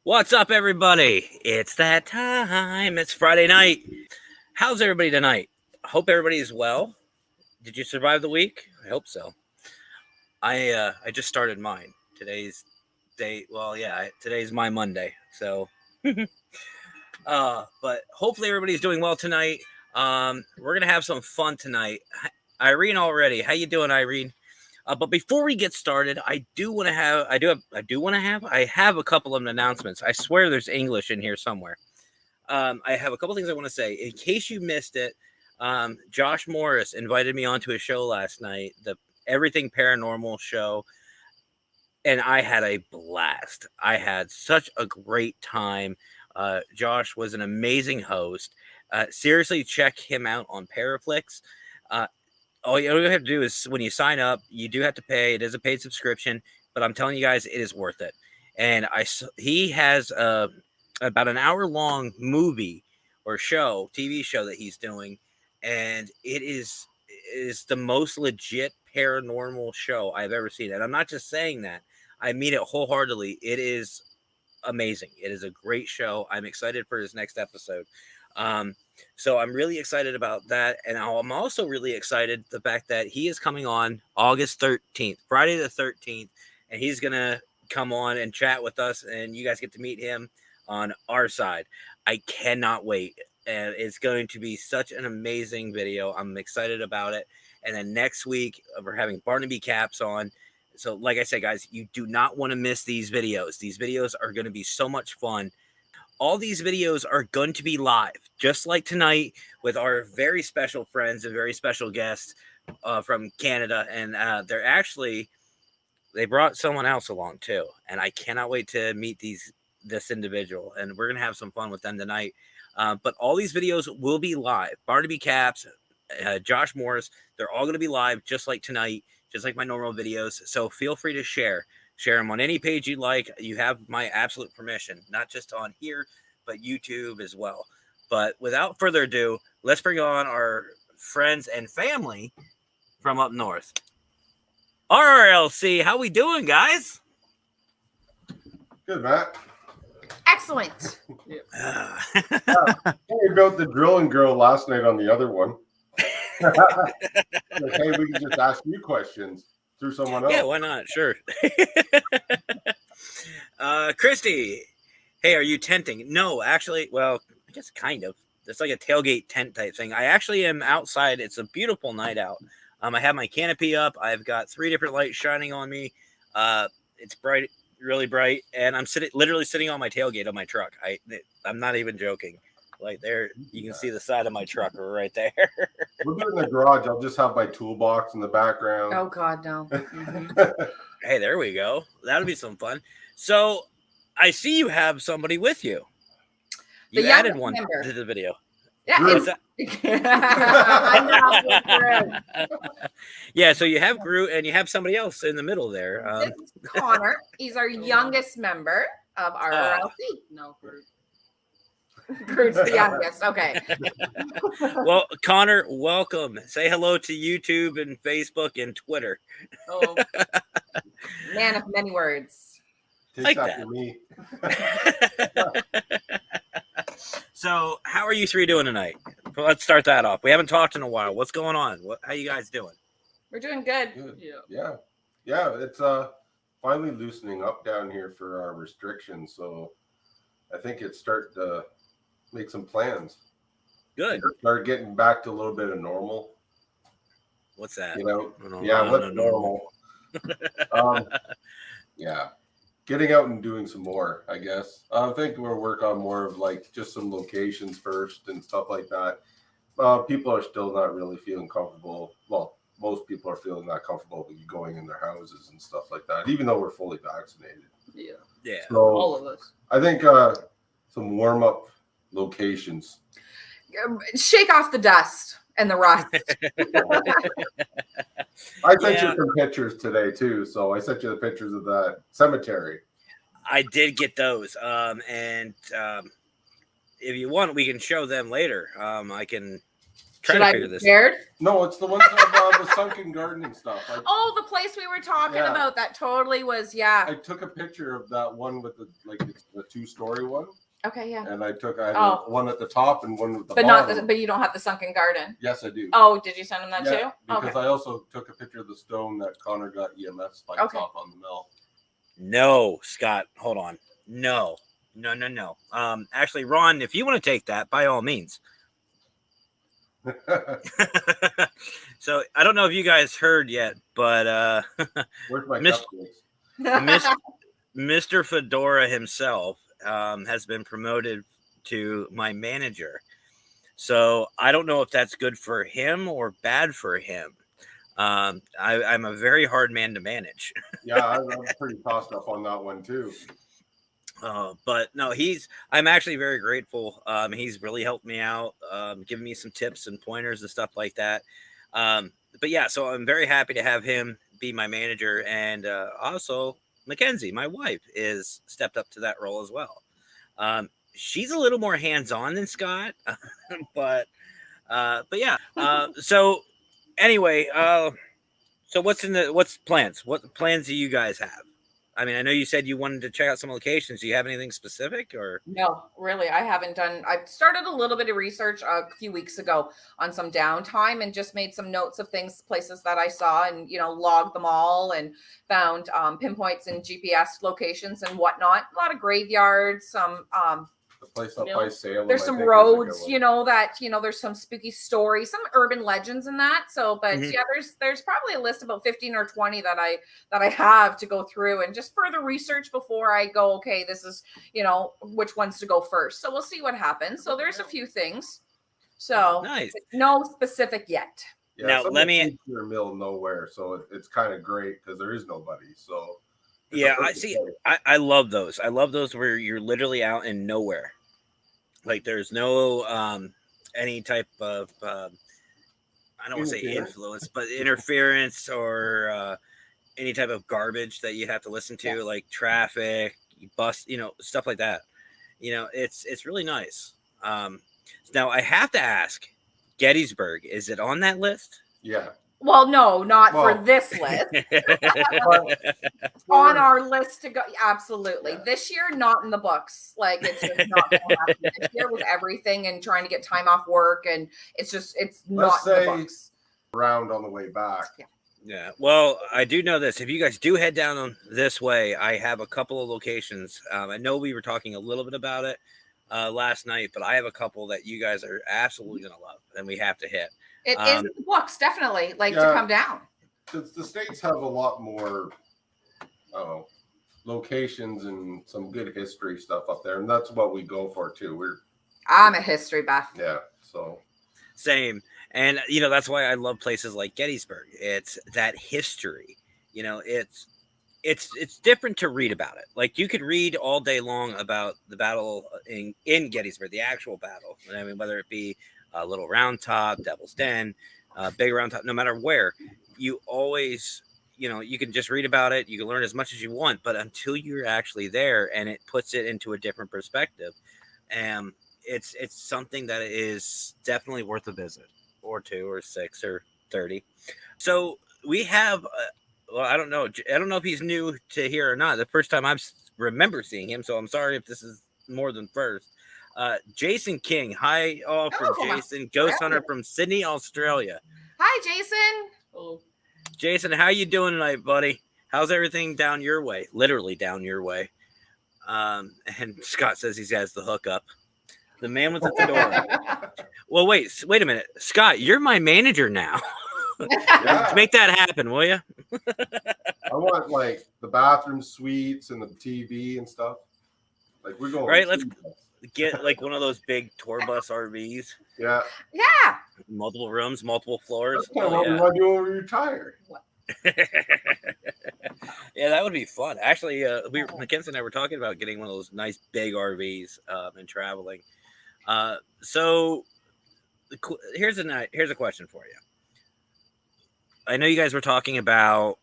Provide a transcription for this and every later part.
What's up, everybody? It's that time. It's Friday night. How's everybody tonight? Hope everybody is well. Did you survive the week? I hope so. I just started mine. Today's day. Well, yeah, today's my Monday. So, but hopefully everybody's doing well tonight. We're gonna have some fun tonight. Irene, already. How you doing, Irene? But before we get started, I have a couple of announcements. I swear there's English in here somewhere. I have a couple things I want to say. In case you missed it, Josh Morris invited me onto a show last night, the Everything Paranormal show, and I had a blast. I had such a great time. Josh was an amazing host. Seriously, check him out on Paraflix. All you have to do is when you sign up, you do have to pay. It is a paid subscription, but I'm telling you guys, it is worth it. And he has about an hour long movie or TV show that he's doing, and it is the most legit paranormal show I've ever seen. And I'm not just saying that; I mean it wholeheartedly. It is amazing. It is a great show. I'm excited for his next episode. So I'm really excited about that. And I'm also really excited the fact that he is coming on August 13th, Friday the 13th, and he's going to come on and chat with us, and you guys get to meet him on our side. I cannot wait. And it's going to be such an amazing video. I'm excited about it. And then next week, we're having Barnaby Caps on. So like I said, guys, you do not want to miss these videos. These videos are going to be so much fun. All these videos are going to be live, just like tonight, with our very special friends and very special guests from Canada. And they brought someone else along too. And I cannot wait to meet this individual. And we're going to have some fun with them tonight. But all these videos will be live. Barnaby Caps, Josh Morris, they're all going to be live, just like tonight, just like my normal videos. So feel free to share them on any page you like. You have my absolute permission, not just on here, but YouTube as well. But without further ado, let's bring on our friends and family from up north. RRLC, how we doing, guys? Good, Matt. Excellent. We built the drilling girl last night on the other one. Like, hey, we can just ask you questions through someone else. Yeah, why not? Sure. Christy, hey, are you tenting? No, actually, well, I guess kind of. It's like a tailgate tent type thing. I actually am outside. It's a beautiful night out. I have my canopy up. I've got 3 different lights shining on me. It's bright, really bright, and I'm literally sitting on my tailgate of my truck. I'm not even joking. Like there, you can see the side of my truck right there. We'll do it in the garage. I'll just have my toolbox in the background. Oh God, no. Hey, there we go. That'll be some fun. So, I see you have somebody with you. You added one to the video. Yeah, yeah. So you have Groot and you have somebody else in the middle there. This is Connor. He's our youngest member of RRLC. No, Groot. Groot's the youngest. Okay. Well, Connor, welcome. Say hello to YouTube and Facebook and Twitter. Oh, man of many words. Like that. Me. So, how are you 3 doing tonight? Let's start that off. We haven't talked in a while. What's going on? How you guys doing? We're doing good. Yeah. It's finally loosening up down here for our restrictions. So, I think it's starting to make some plans. Good. Start getting back to a little bit of normal. What's that? What's normal? Yeah. Getting out and doing some more, I guess. I think we'll work on more of like just some locations first and stuff like that. People are still not really feeling comfortable. Well, most people are feeling not comfortable going in their houses and stuff like that, even though we're fully vaccinated. Yeah. So all of us. I think some warm-up locations. Shake off the dust and the rust. I sent you some pictures today too, so I sent you the pictures of that cemetery. I did get those, and if you want, we can show them later. I can Should to I figure be this. scared? No, it's the ones of the sunken gardening stuff. Oh, the place we were talking Yeah. about. That totally was, yeah. I took a picture of that one with it's the 2-story one, Okay, yeah. and I had Oh. one at the top and one at the But bottom. but you don't have the sunken garden. Yes, I do. Oh, did you send him that Yeah, too? because Okay. I also took a picture of the stone that Connor got EMF spikes Okay. off on the mill. No, Scott, hold on. No. Actually, Ron, if you want to take that, by all means. So I don't know if you guys heard yet, but Where's my Miss- cupcakes? Mr. Fedora himself has been promoted to my manager. So I don't know if that's good for him or bad for him. I'm a very hard man to manage. Yeah, I'm pretty tossed up on that one too. But no, I'm actually very grateful. He's really helped me out, giving me some tips and pointers and stuff like that. But yeah, so I'm very happy to have him be my manager. And also Mackenzie, my wife, is stepped up to that role as well. She's a little more hands-on than Scott, but yeah. So anyway, so what's plans? What plans do you guys have? I mean, I know you said you wanted to check out some locations. Do you have anything specific or? No, really, I haven't done. I started a little bit of research a few weeks ago on some downtime and just made some notes of places that I saw, and logged them all and found pinpoints and GPS locations and whatnot. A lot of graveyards, some The place up by Salem. there's I some think, is a roads, good one. there's some spooky stories, some urban legends in that. So, but Mhm. yeah, there's probably a list about 15 or 20 that I have to go through and just further research before I go, okay, this is, which ones to go first. So we'll see what happens. So there's a few things. So Nice. no specific yet. Yeah, Now, some let of me- it's in the middle of nowhere, so it's kind of great because there is nobody. So it's a Yeah, I perfect see. place. I love those. I love those where you're literally out in nowhere. Like there's no any type of I don't want to say Interference. influence, but interference or any type of garbage that you have to listen to, Yeah. like traffic, bus, stuff like that. It's really nice. Now I have to ask, Gettysburg, is it on that list? Yeah. Well, no, not for Well- this list. On our list to go, absolutely. Yeah. This year, not in the books. Like it's just not going to happen this year with everything and trying to get time off work, and it's not in the books. Around on the way back. Yeah. Well, I do know this. If you guys do head down on this way, I have a couple of locations. I know we were talking a little bit about it last night, but I have a couple that you guys are absolutely going to love and we have to hit. It is in the books, definitely. Like to Yeah. come down. The states have a lot more locations and some good history stuff up there, and that's what we go for too. I'm a history buff. Yeah, so Same. And that's why I love places like Gettysburg. It's that history. It's different to read about it. Like you could read all day long about the battle in Gettysburg, the actual battle. I mean, whether it be Little Round Top, Devil's Den, Big Round Top, no matter where, you always, you can just read about it. You can learn as much as you want, but until you're actually there and it puts it into a different perspective, it's something that is definitely worth a visit, or 2 or 6 or 30. So we have, well, I don't know if he's new to here or not. The first time I remember seeing him, so I'm sorry if this is more than first. Jason King, hi all from Jason, Ghost Hunter from Sydney, Australia. Hi, Jason. Oh. Jason, how you doing tonight, buddy? How's everything down your way? Literally down your way. And Scott says he has the hookup. The man with the fedora. Well, wait a minute. Scott, you're my manager now. yeah. Make that happen, will you? I want like the bathroom suites and the TV and stuff. Like we're going Right, let's get like one of those big tour bus RVs. Yeah. Yeah. Multiple rooms, multiple floors. That's kind of what we want to do when we retire. Yeah, that would be fun. Actually, Mackenzie and I were talking about getting one of those nice big RVs and traveling. So here's a question for you. I know you guys were talking about,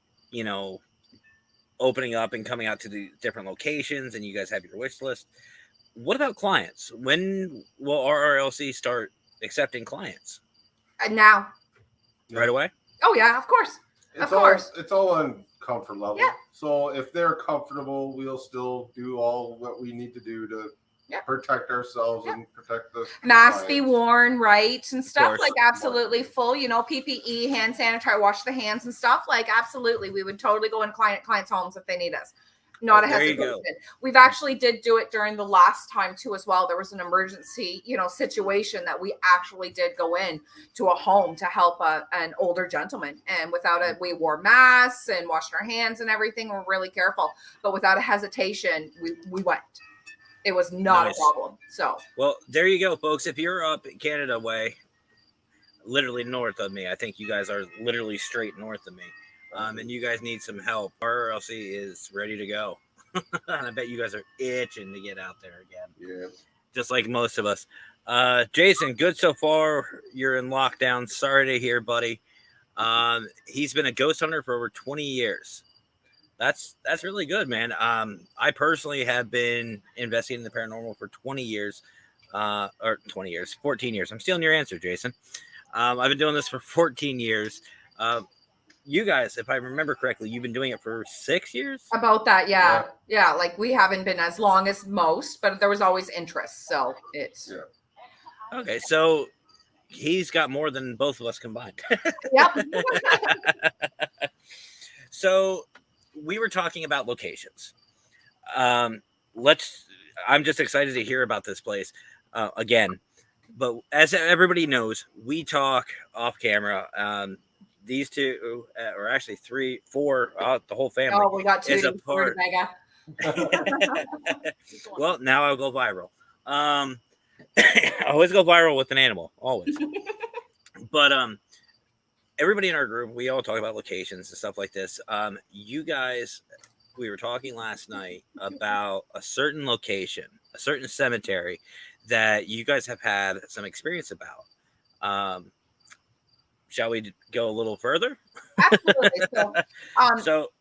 opening up and coming out to the different locations, and you guys have your wish list. What about clients? When will RRLC start accepting clients? And now. Right away. Oh yeah, of course. Of course. It's all on comfort level. Yeah. So if they're comfortable, we'll still do all what we need to do to protect ourselves and protect the Masks be clients. worn, right, and stuff course. like absolutely full, PPE, hand sanitizer, wash the hands and stuff. Like absolutely, we would totally go in clients' homes if they need us. Not a There you hesitation. go. We've actually did do it during the last time too as well. There was an emergency, situation that we actually did go in to a home to help an older gentleman, and without it, we wore masks and washed our hands and everything. We're really careful, but without a hesitation, we went. It was not Nice. a problem. So, Well, there you go, folks. If you're up Canada way, literally north of me, I think you guys are literally straight north of me, and you guys need some help, RLC is ready to go. And I bet you guys are itching to get out there again. Yeah. Just like most of us. Jason, good so far. You're in lockdown. Sorry to hear, buddy. He's been a ghost hunter for over 20 years. That's really good, man. I personally have been investigating the paranormal for 20 years, or 20 years, 14 years. I'm stealing your answer, Jason. I've been doing this for 14 years. You guys, if I remember correctly, you've been doing it for 6 years? about that, yeah. Like we haven't been as long as most, but there was always interest. So it's Okay, so he's got more than both of us combined. yep. So we were talking about locations. I'm just excited to hear about this place again. But as everybody knows, we talk off camera. These two, or actually 3, 4, the whole family. Oh, we got two. is a part. Mega. Well, now I'll go viral. I always go viral with an animal, always. But everybody in our group, we all talk about locations and stuff like this. You guys, we were talking last night about a certain location, a certain cemetery that you guys have had some experience about. Shall we go a little further? Absolutely. So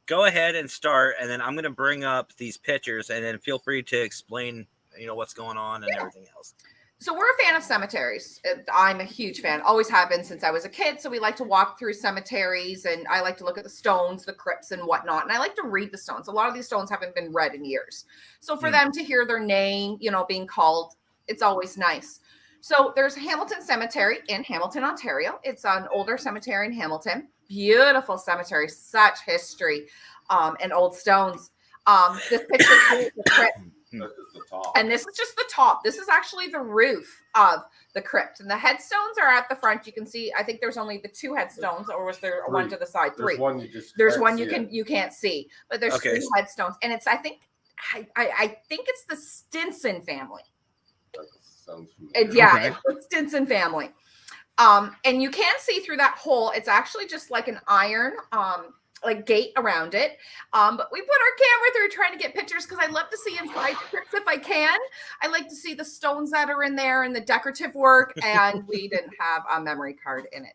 go ahead and start, and then I'm going to bring up these pictures, and then feel free to explain, what's going on and everything else. So we're a fan of cemeteries. I'm a huge fan, always have been since I was a kid. So we like to walk through cemeteries, and I like to look at the stones, the crypts and whatnot. And I like to read the stones. A lot of these stones haven't been read in years. So for them to hear their name, being called, it's always nice. So there's Hamilton Cemetery in Hamilton, Ontario. It's an older cemetery in Hamilton. Beautiful cemetery, such history, and old stones. This picture is the crypt. That's just the top. And this is just the top. This is actually the roof of the crypt. And the headstones are at the front. You can see, I think there's only the 2 headstones, or was there one to the side? 3. There's one you just There's can't one see it. you can't see, but there's Okay. 3 headstones. And it's, I think it's the Stinson family. That sounds familiar. Okay. It's the Stinson family. And you can see through that hole. It's actually just like an iron like gate around it. But we put our camera through trying to get pictures because I love to see inside the crypts if I can. I like to see the stones that are in there and the decorative work. And we didn't have a memory card in it.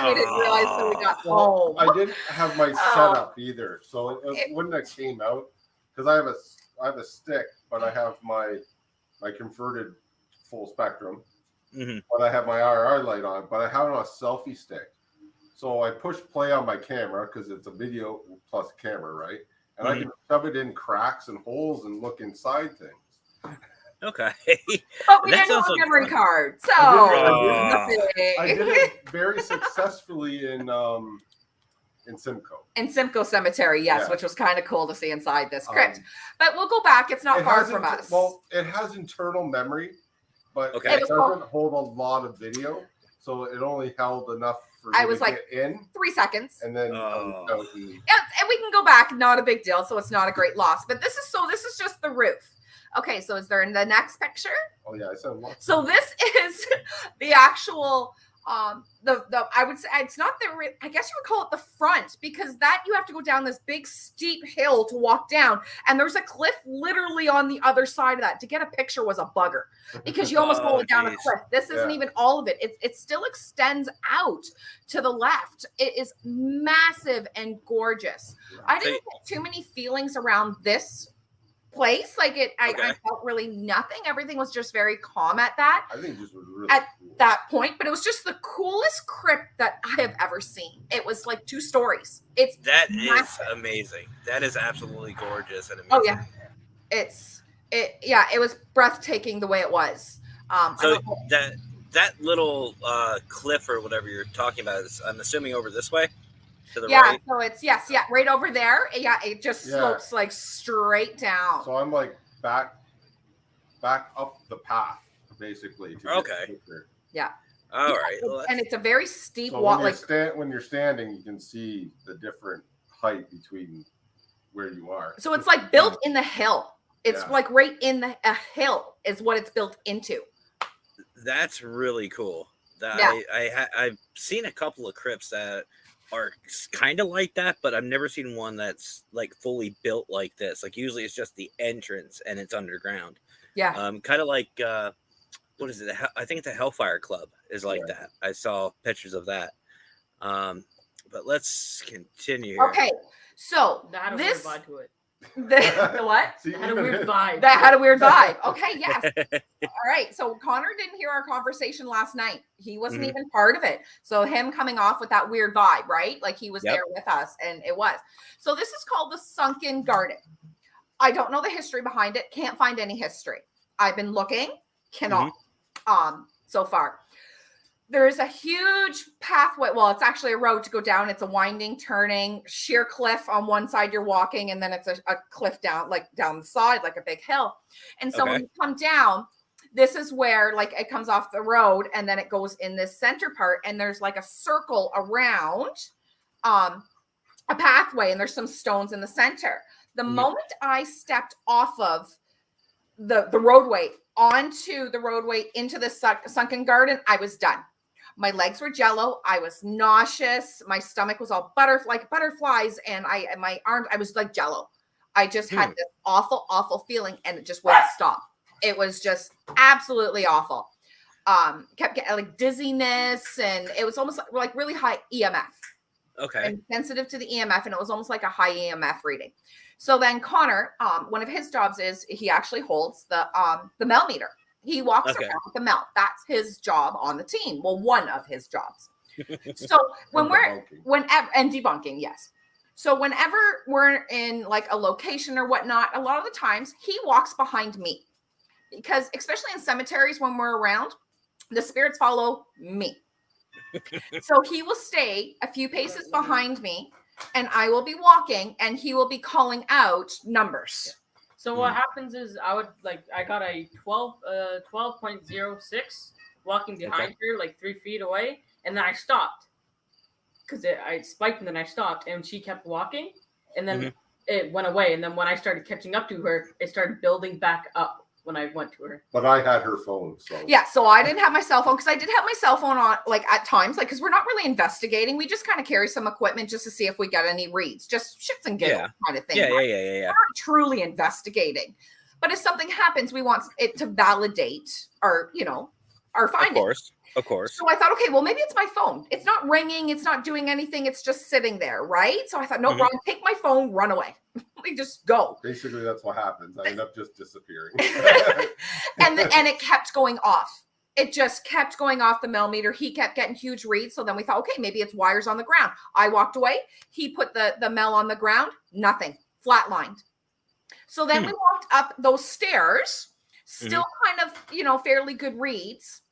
We didn't realize till we got home. I didn't have my setup either, so when that came out, because I have a stick, but I have my converted full spectrum, but I have my IR light on, but I have it on a selfie stick. So I push play on my camera because it's a video plus camera, right? And I can shove it in cracks and holes and look inside things. Okay. But we That didn't have sounds a like memory fun. card. So I did it very successfully in Simcoe. in Simcoe Cemetery, yes, Yeah. which was kind of cool to see inside this crypt. But we'll go back. It's not It far has from us. Well, it has internal memory, but Okay. it doesn't hold a lot of video, so it only held enough for I you was to like, get in, 3 seconds. and then Oh. out and And we can go back, not a big deal, so it's not a great loss. But this is just the roof. Okay, so is there in the next picture? oh yeah, I said lots. So this is the actual the I would say it's not I guess you would call it the front, because that you have to go down this big steep hill to walk down, and there's a cliff literally on the other side of that. To get a picture was a bugger because you almost go down a geez. cliff. This isn't Yeah. even all of it. It still extends out to the left. It is massive and gorgeous. I didn't get too many feelings around this place. Like I Okay. felt really nothing. Everything was just very calm at that I think this was really At cool. that point, but it was just the coolest crypt that I have ever seen. It was like 2 stories. It's That massive. is amazing. That is absolutely gorgeous and amazing. Oh yeah, it was breathtaking the way it was. I So don't know. that little cliff or whatever you're talking about is, I'm assuming, over this way to the Yeah, right. so it's right over there. Yeah, it just Yeah. slopes like straight down. So I'm like back up the path, basically. To Okay. get there. Yeah. All right. Well, And it's a very steep So walk. when you're standing, you can see the different height between where you are. So it's like built in the hill. It's Yeah. like right in a hill is what it's built into. that's really cool. Yeah. I've seen a couple of crypts that are kind of like that, but I've never seen one that's like fully built like this. Like usually it's just the entrance and it's underground. Yeah. Kind of like what is it? I think it's a Hellfire Club is like Yeah. that. I saw pictures of that. But let's continue here. Okay. So That had a this weird vibe to it. the what? See, That had a even weird his- vibe. That had a weird vibe. Okay, yes. All right. So Connor didn't hear our conversation last night. He wasn't Mhm. even part of it. So him coming off with that weird vibe, right? Like he was Yep. there with us, and it was. So this is called the Sunken Garden. I don't know the history behind it. Can't find any history. I've been looking. Cannot. So far. There is a huge pathway. Well, it's actually a road to go down. It's a winding, turning, sheer cliff on one side you're walking, and then it's a cliff down the side, like a big hill. And so when Okay. you come down, this is where like it comes off the road and then it goes in this center part, and there's like a circle around a pathway, and there's some stones in the center. The Mhm. moment I stepped off of the roadway onto the roadway into the sunken garden, I was done. My legs were jello. I was nauseous. My stomach was all butterflies, and my arms, I was like jello. I just had this awful feeling, and it just wouldn't stop. It was just absolutely awful. Kept getting like dizziness, and it was almost like really high EMF. Okay. And sensitive to the EMF, and it was almost like a high EMF reading. So then Connor, one of his jobs is he actually holds the Mel meter. He walks Okay. around with the Mel. That's his job on the team. Well, one of his jobs. So when and we're debunking. and debunking, yes. So whenever we're in like a location or whatnot, a lot of the times he walks behind me, because especially in cemeteries when we're around, the spirits follow me. So he will stay a few paces behind me, and I will be walking, and he will be calling out numbers. So what happens is I got a 12.06 walking behind her like 3 feet away, and then I stopped because I spiked, and then I stopped, and she kept walking, and then it went away, and then when I started catching up to her, it started building back up when I went to her. But I had her phone, so Yeah, so I didn't have my cell phone, because I did have my cell phone on like at times, like because we're not really investigating. We just kind of carry some equipment just to see if we get any reads, just shits and giggles kind of thing. Yeah. We're not truly investigating. But if something happens, we want it to validate our Of findings. course. So I thought, okay, well, maybe it's my phone. It's not ringing. It's not doing anything. It's just sitting there, right? So I thought, no, Mhm. Ron, take my phone, run away. We just go. basically that's what happens. I end up just disappearing. And it kept going off. It just kept going off the Mel meter. He kept getting huge reads. So then we thought, okay, maybe it's wires on the ground. I walked away. He put the Mel on the ground. Nothing. Flatlined. So then we walked up those stairs, still kind of, fairly good reads.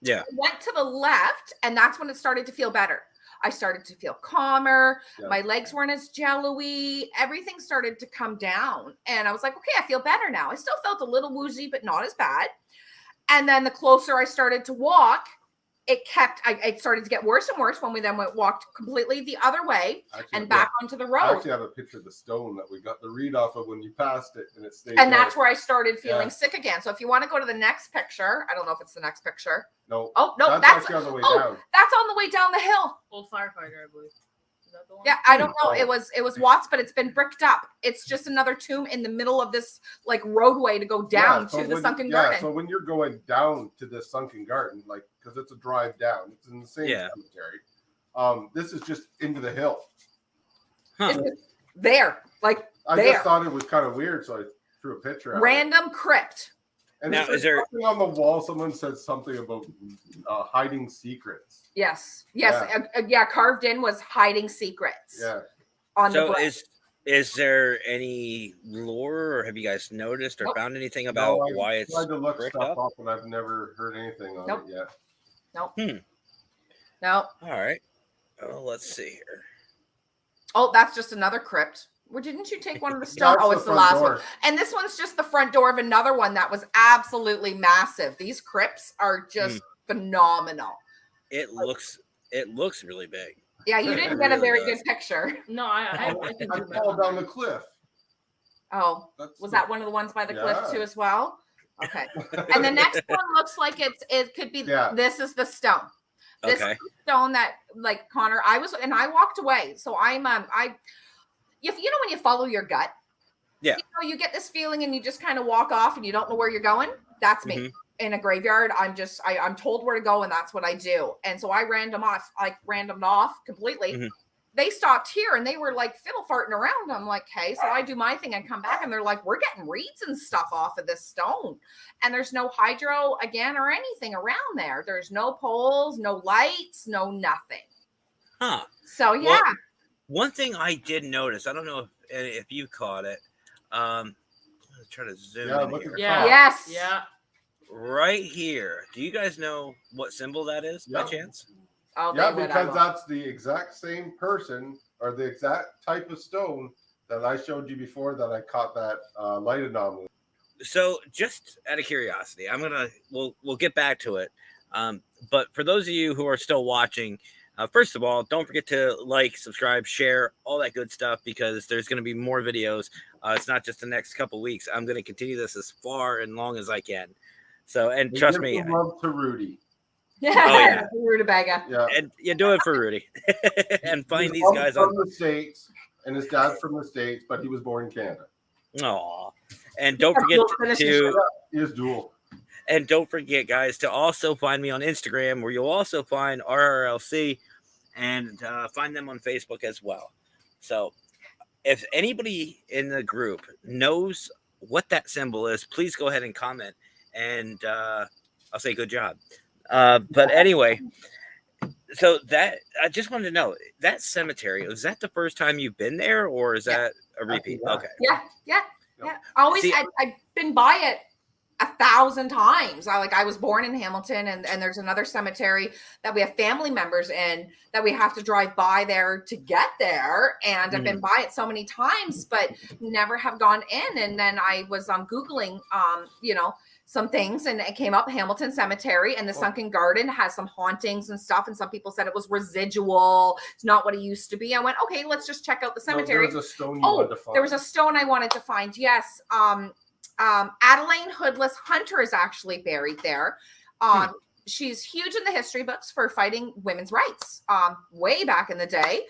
Yeah. Went to the left, and that's when it started to feel better. I started to feel calmer. Yeah. My legs weren't as jello-y. Everything started to come down. And I was like, okay, I feel better now. I still felt a little woozy, but not as bad. And then the closer I started to walk, it started to get worse and worse when we then walked completely the other way Actually, and back onto the I road. actually have a picture of the stone that we got the read off of when you passed it, and it stayed. And that's where I started feeling Yeah. sick again. So if you want to go to the next picture, I don't know if it's the next picture. No. Oh, no, that's that's actually on the way oh. down. that's on the way down the hill. Old firefighter, I believe. Is that the one? Yeah, I don't know. Oh. It was Watts, but it's been bricked up. It's just another tomb in the middle of this like roadway to go down Yeah, so to the when- sunken yeah, garden. So when you're going down to this sunken garden, like because it's a drive down, it's in the same Yeah. cemetery. This is just into the hill. Huh. It's just there, like I there. just thought it was kind of weird, so threw a picture at it. Random crypt. And Now, now, is there- something on the wall? Someone said something about hiding secrets. Yes. Yeah. Carved in was hiding secrets. Yeah. On the So brick. is there any lore, or have you guys noticed or Nope. found anything about No, I why it's tried to look bricked stuff up? up, and I've never heard anything on Nope. it yet. No. All right. Oh, let's see here. Oh, that's just another crypt. Well, didn't you take one of the stone? That's Oh, it's the front last door. one. And this one's just the front door of another one that was absolutely massive. These crypts are just phenomenal. It looks really big. Yeah, you didn't get a Really very does. good picture. No, I can I do fall that. down the cliff. Oh, That's was that one of the ones by the cliff Yeah. too as well? Okay. And the next one looks like it could be. Yeah. This is the stone. This Okay. is the stone that, like, Connor, I walked away. So if you know when you follow your gut, Yeah. you get this feeling and you just kind of walk off and you don't know where you're going. That's me. Mhm. In a graveyard, I'm told where to go and that's what I do. And so I randomed off completely. Mhm. They stopped here and they were like fiddle farting around. I'm like, hey, so I do my thing and come back and they're like, we're getting reeds and stuff off of this stone. And there's no hydro again or anything around there. There's no poles, no lights, no nothing. Huh. So yeah. Well, one thing I did notice, I don't know if you caught it. Let's try to zoom Yeah, in look at here. the Yeah. top. Yes. Yeah. Right here. Do you guys know what symbol that is by Yeah. chance? Oh, Yeah, they would, I because will. that's the exact same person or the exact type of stone that I showed you before that I caught that light anomaly. So, just out of curiosity, we'll get back to it. But for those of you who are still watching, first of all, don't forget to like, subscribe, share, all that good stuff, because there's going to be more videos. It's not just the next couple weeks. I'm going to continue this as far and long as I can. So, and trust Give me, some love to Rudy. yeah. Rutabaga. Yeah. and you do it for Rudy, and find His these mom's guys from on. the States, and his dad's from the States, but he was born in Canada. Aw. And don't forget to. He is dual. And don't forget, guys, to also find me on Instagram, where you'll also find RRLC, and find them on Facebook as well. So if anybody in the group knows what that symbol is, please go ahead and comment, and I'll say good job. But anyway, so that I just wanted to know, that cemetery, was that the first time you've been there, or is that a repeat? Yeah. Okay. Yeah. Always, See- I've been by it 1,000 times. I was born in Hamilton, and there's another cemetery that we have family members in that we have to drive by there to get there. And I've been by it so many times, but never have gone in. And then I was Googling, some things, and it came up Hamilton Cemetery, and the Sunken Garden has some hauntings and stuff. And some people said it was residual. It's not what it used to be. I went, okay, let's just check out the cemetery. No, there was a stone you wanted to find. There was a stone I wanted to find. Yes. Adeline Hoodless Hunter is actually buried there. She's huge in the history books for fighting women's rights. Way back in the day.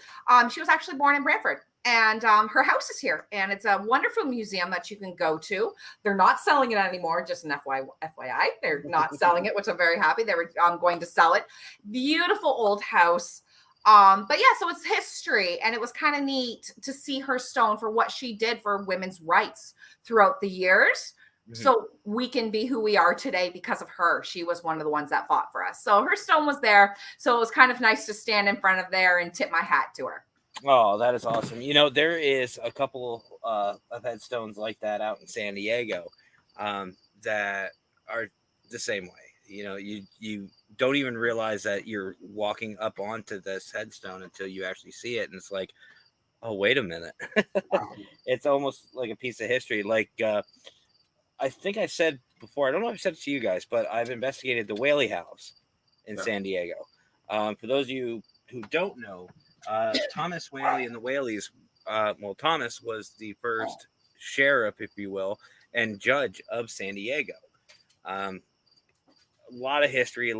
She was actually born in Brantford. And her house is here, and it's a wonderful museum that you can go to. They're not selling it anymore, just an FYI. They're not selling it, which I'm very happy. They were going to sell it. Beautiful old house. But yeah, so it's history, and it was kind of neat to see her stone for what she did for women's rights throughout the years. So we can be who we are today because of her. She was one of the ones that fought for us. So her stone was there. So it was kind of nice to stand in front of there and tip my hat to her. Oh, that is awesome. There is a couple of headstones like that out in San Diego that are the same way. You don't even realize that you're walking up onto this headstone until you actually see it. And it's like, oh, wait a minute. It's almost like a piece of history. Like, I think I said before, I don't know if I said it to you guys, but I've investigated the Whaley House in San Diego. For those of you who don't know, Thomas Whaley and the Whaleys, Thomas was the first sheriff, if you will, and judge of San Diego. A lot of history,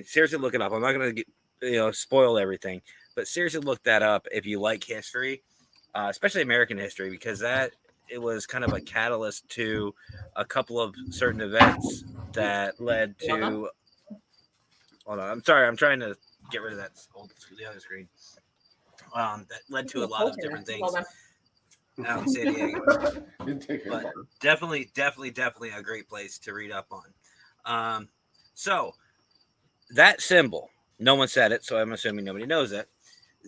seriously look it up. I'm not going to spoil everything, but seriously look that up if you like history, especially American history, because it was kind of a catalyst to a couple of certain events that led to. Hold on, I'm sorry, I'm trying to get rid of the other screen. That led to a lot of different things. out in San Diego. Didn't take it But far. definitely a great place to read up on. So that symbol, no one said it, so I'm assuming nobody knows it.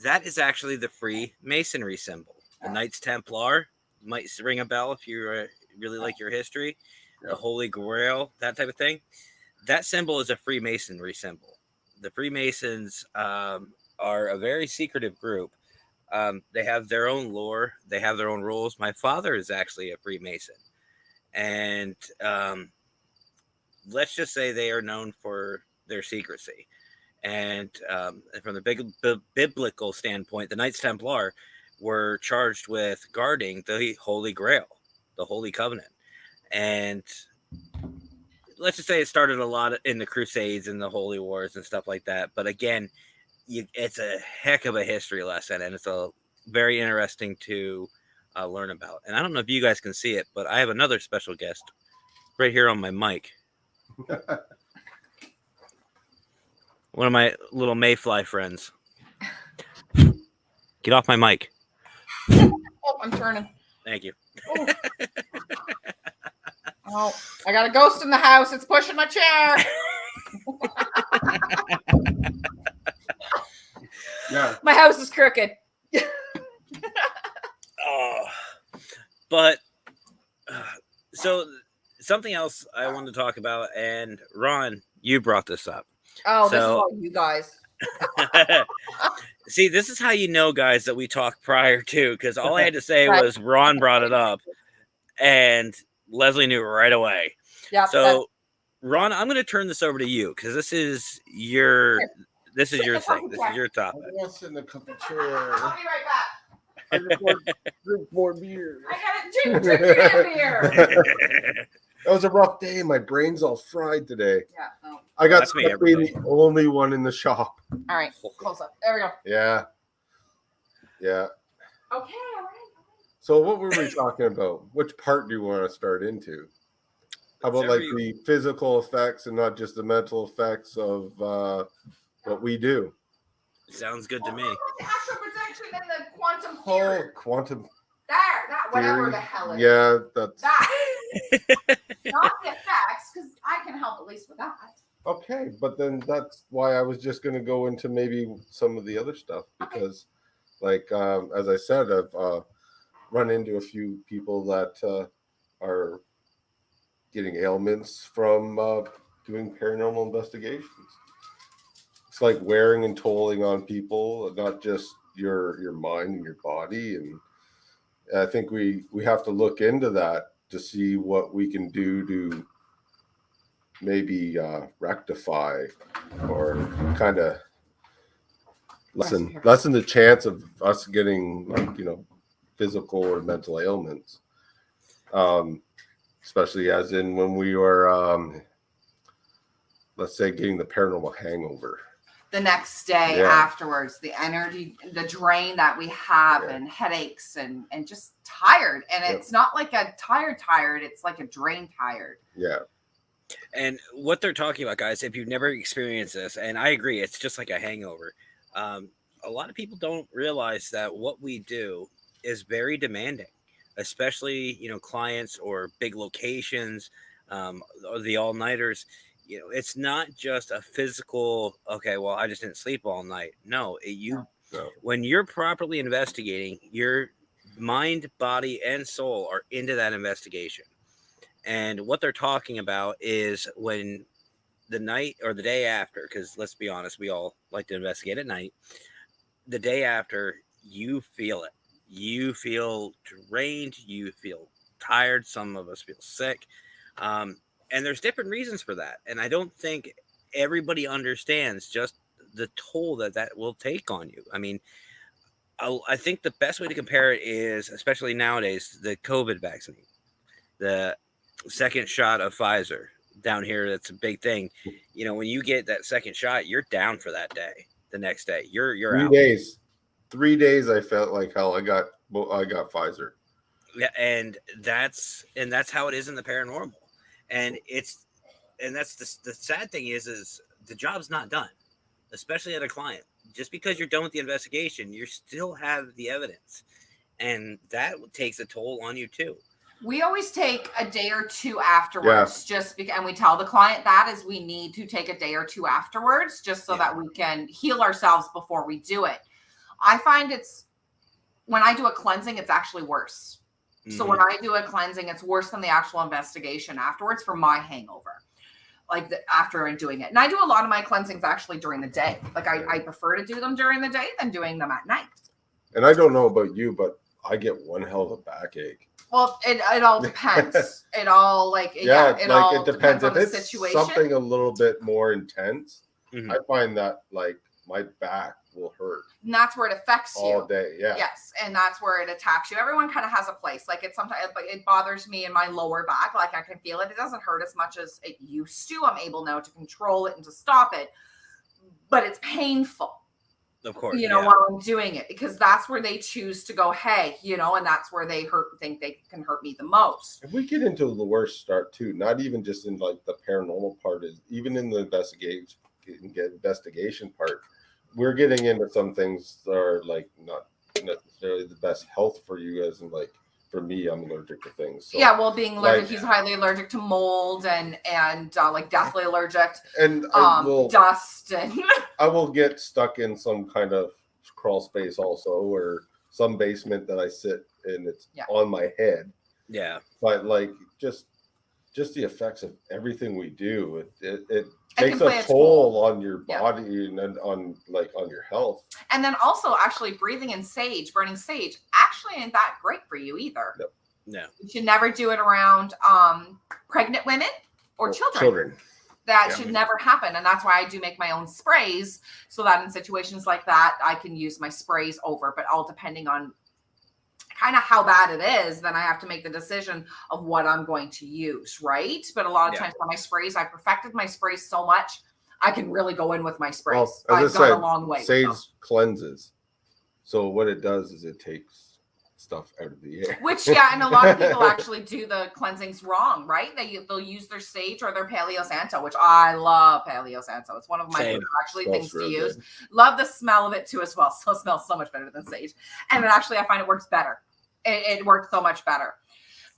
That is actually the Freemasonry symbol. The Knights Templar might ring a bell if you really like your history. The Holy Grail, that type of thing. That symbol is a Freemasonry symbol. The Freemasons are a very secretive group. They have their own lore. They have their own rules. My father is actually a Freemason. And let's just say they are known for their secrecy. And from the biblical standpoint, the Knights Templar were charged with guarding the Holy Grail, the Holy Covenant. And let's just say it started a lot in the Crusades and the Holy Wars and stuff like that. But again, it's a heck of a history lesson, and it's a very interesting to learn about. And I don't know if you guys can see it, but I have another special guest right here on my mic. One of my little mayfly friends. Get off my mic. Oh, I'm turning. Thank you. Oh, I got a ghost in the house. It's pushing my chair. Yeah. My house is crooked. Oh, but so something else I wanted to talk about, and Ron, you brought this up. Oh, this is So- all you guys. See, this is how you know, guys, that we talked prior to, because all I had to say Right. was Ron brought it up, and Leslie knew right away. Yep. So, Ron, I'm going to turn this over to you because this is your thing. This is your topic. I want to sit in a couple I'll chairs. be right back. I just want to drink more beer. I gotta drink your beer. That was a rough day. My brain's all fried today. Yeah. No. I got That's me stuck every being the only one in the shop. All right. Close up. There we go. Yeah. Yeah. Okay. All right. So what were we talking about? Which part do you want to start into? How about Whichever like you- the physical effects and not just the mental effects of what we do? Sounds good to me. The astral projection and the quantum Oh, theory. quantum That whatever theory. the hell it is. Yeah, that's That. Not the effects, because I can help at least with that. okay. But then that's why I was just going to go into maybe some of the other stuff because, like, as I said, I've run into a few people that are getting ailments from doing paranormal investigations. It's like wearing and tolling on people, not just your mind and your body. And I think we have to look into that to see what we can do to maybe rectify or kind of lessen the chance of us getting, like, physical or mental ailments. Especially as in when we were, let's say, getting the paranormal hangover. The next day Yeah. afterwards, the energy, the drain that we have, Yeah. and headaches and just tired. And Yep. it's not like a tired, it's like a drain tired. Yeah. And what they're talking about, guys, if you've never experienced this, and I agree, it's just like a hangover. A lot of people don't realize that what we do is very demanding, especially, clients or big locations, or the all-nighters. It's not just a physical, okay, well, I just didn't sleep all night. No, No. when you're properly investigating, your mind, body, and soul are into that investigation. And what they're talking about is when the night or the day after, because let's be honest, we all like to investigate at night. The day after, you feel it. You feel drained. You feel tired. Some of us feel sick. And there's different reasons for that. And I don't think everybody understands just the toll that will take on you. I mean, I think the best way to compare it is, especially nowadays, the COVID vaccine, the second shot of Pfizer down here. That's a big thing. When you get that second shot, you're down for that day. The next day, you're 3 out. days. 3 days. I felt like hell. I got Pfizer. Yeah, and that's how it is in the paranormal. And that's the sad thing is the job's not done, especially at a client. Just because you're done with the investigation, you still have the evidence. and that takes a toll on you too. We always take a day or two afterwards, just because, and we tell the client that is we need to take a day or two afterwards, just so that we can heal ourselves before we do it. I find it's when I do a cleansing, it's actually worse. So when I do a cleansing, it's worse than the actual investigation afterwards for my hangover. Like after I'm doing it, and I do a lot of my cleansings actually during the day. Like I prefer to do them during the day than doing them at night. And I don't know about you, but I get one hell of a backache. Well, it all depends. It all it depends on if the it's situation. something a little bit more intense. Mhm. I find that like my back will hurt And that's where it affects you. all day. Yeah. Yes, and that's where it attacks you. Everyone kind of has a place. Like it sometimes it bothers me in my lower back. Like I can feel it. It doesn't hurt as much as it used to. I'm able now to control it and to stop it, but it's painful. Of course, While I'm doing it, because that's where they choose to go, hey, and that's where they think they can hurt me the most. If we get into the worst start too, not even just in like the paranormal part, is even in the investigation part, we're getting into some things that are like not necessarily the best health for you guys. And like for me, I'm allergic to things. So, Being allergic, he's highly allergic to mold and like deathly allergic, and dust, and I will get stuck in some kind of crawl space also, or some basement that I sit in. It's on my head. Yeah. But like just the effects of everything we do, it takes a toll on your body and on your health. And then also actually breathing in sage, burning sage, actually ain't that great for you either. No. You should never do it around pregnant women or children. That should never happen. And that's why I do make my own sprays, so that in situations like that, I can use my sprays over, but all depending on kind of how bad it is, then I have to make the decision of what I'm going to use, right? But a lot of times for my sprays, I perfected my sprays so much, I can really go in with my sprays. Well, I've gone a long way. Sage cleanses. So what it does is it takes stuff out of the air. Which, and a lot of people actually do the cleansings wrong, right? They'll use their sage or their Palo Santo, which I love Palo Santo. It's one of my favorite things to use. Good. Love the smell of it too as well. So it smells so much better than sage. And actually, I find it works better. It works so much better.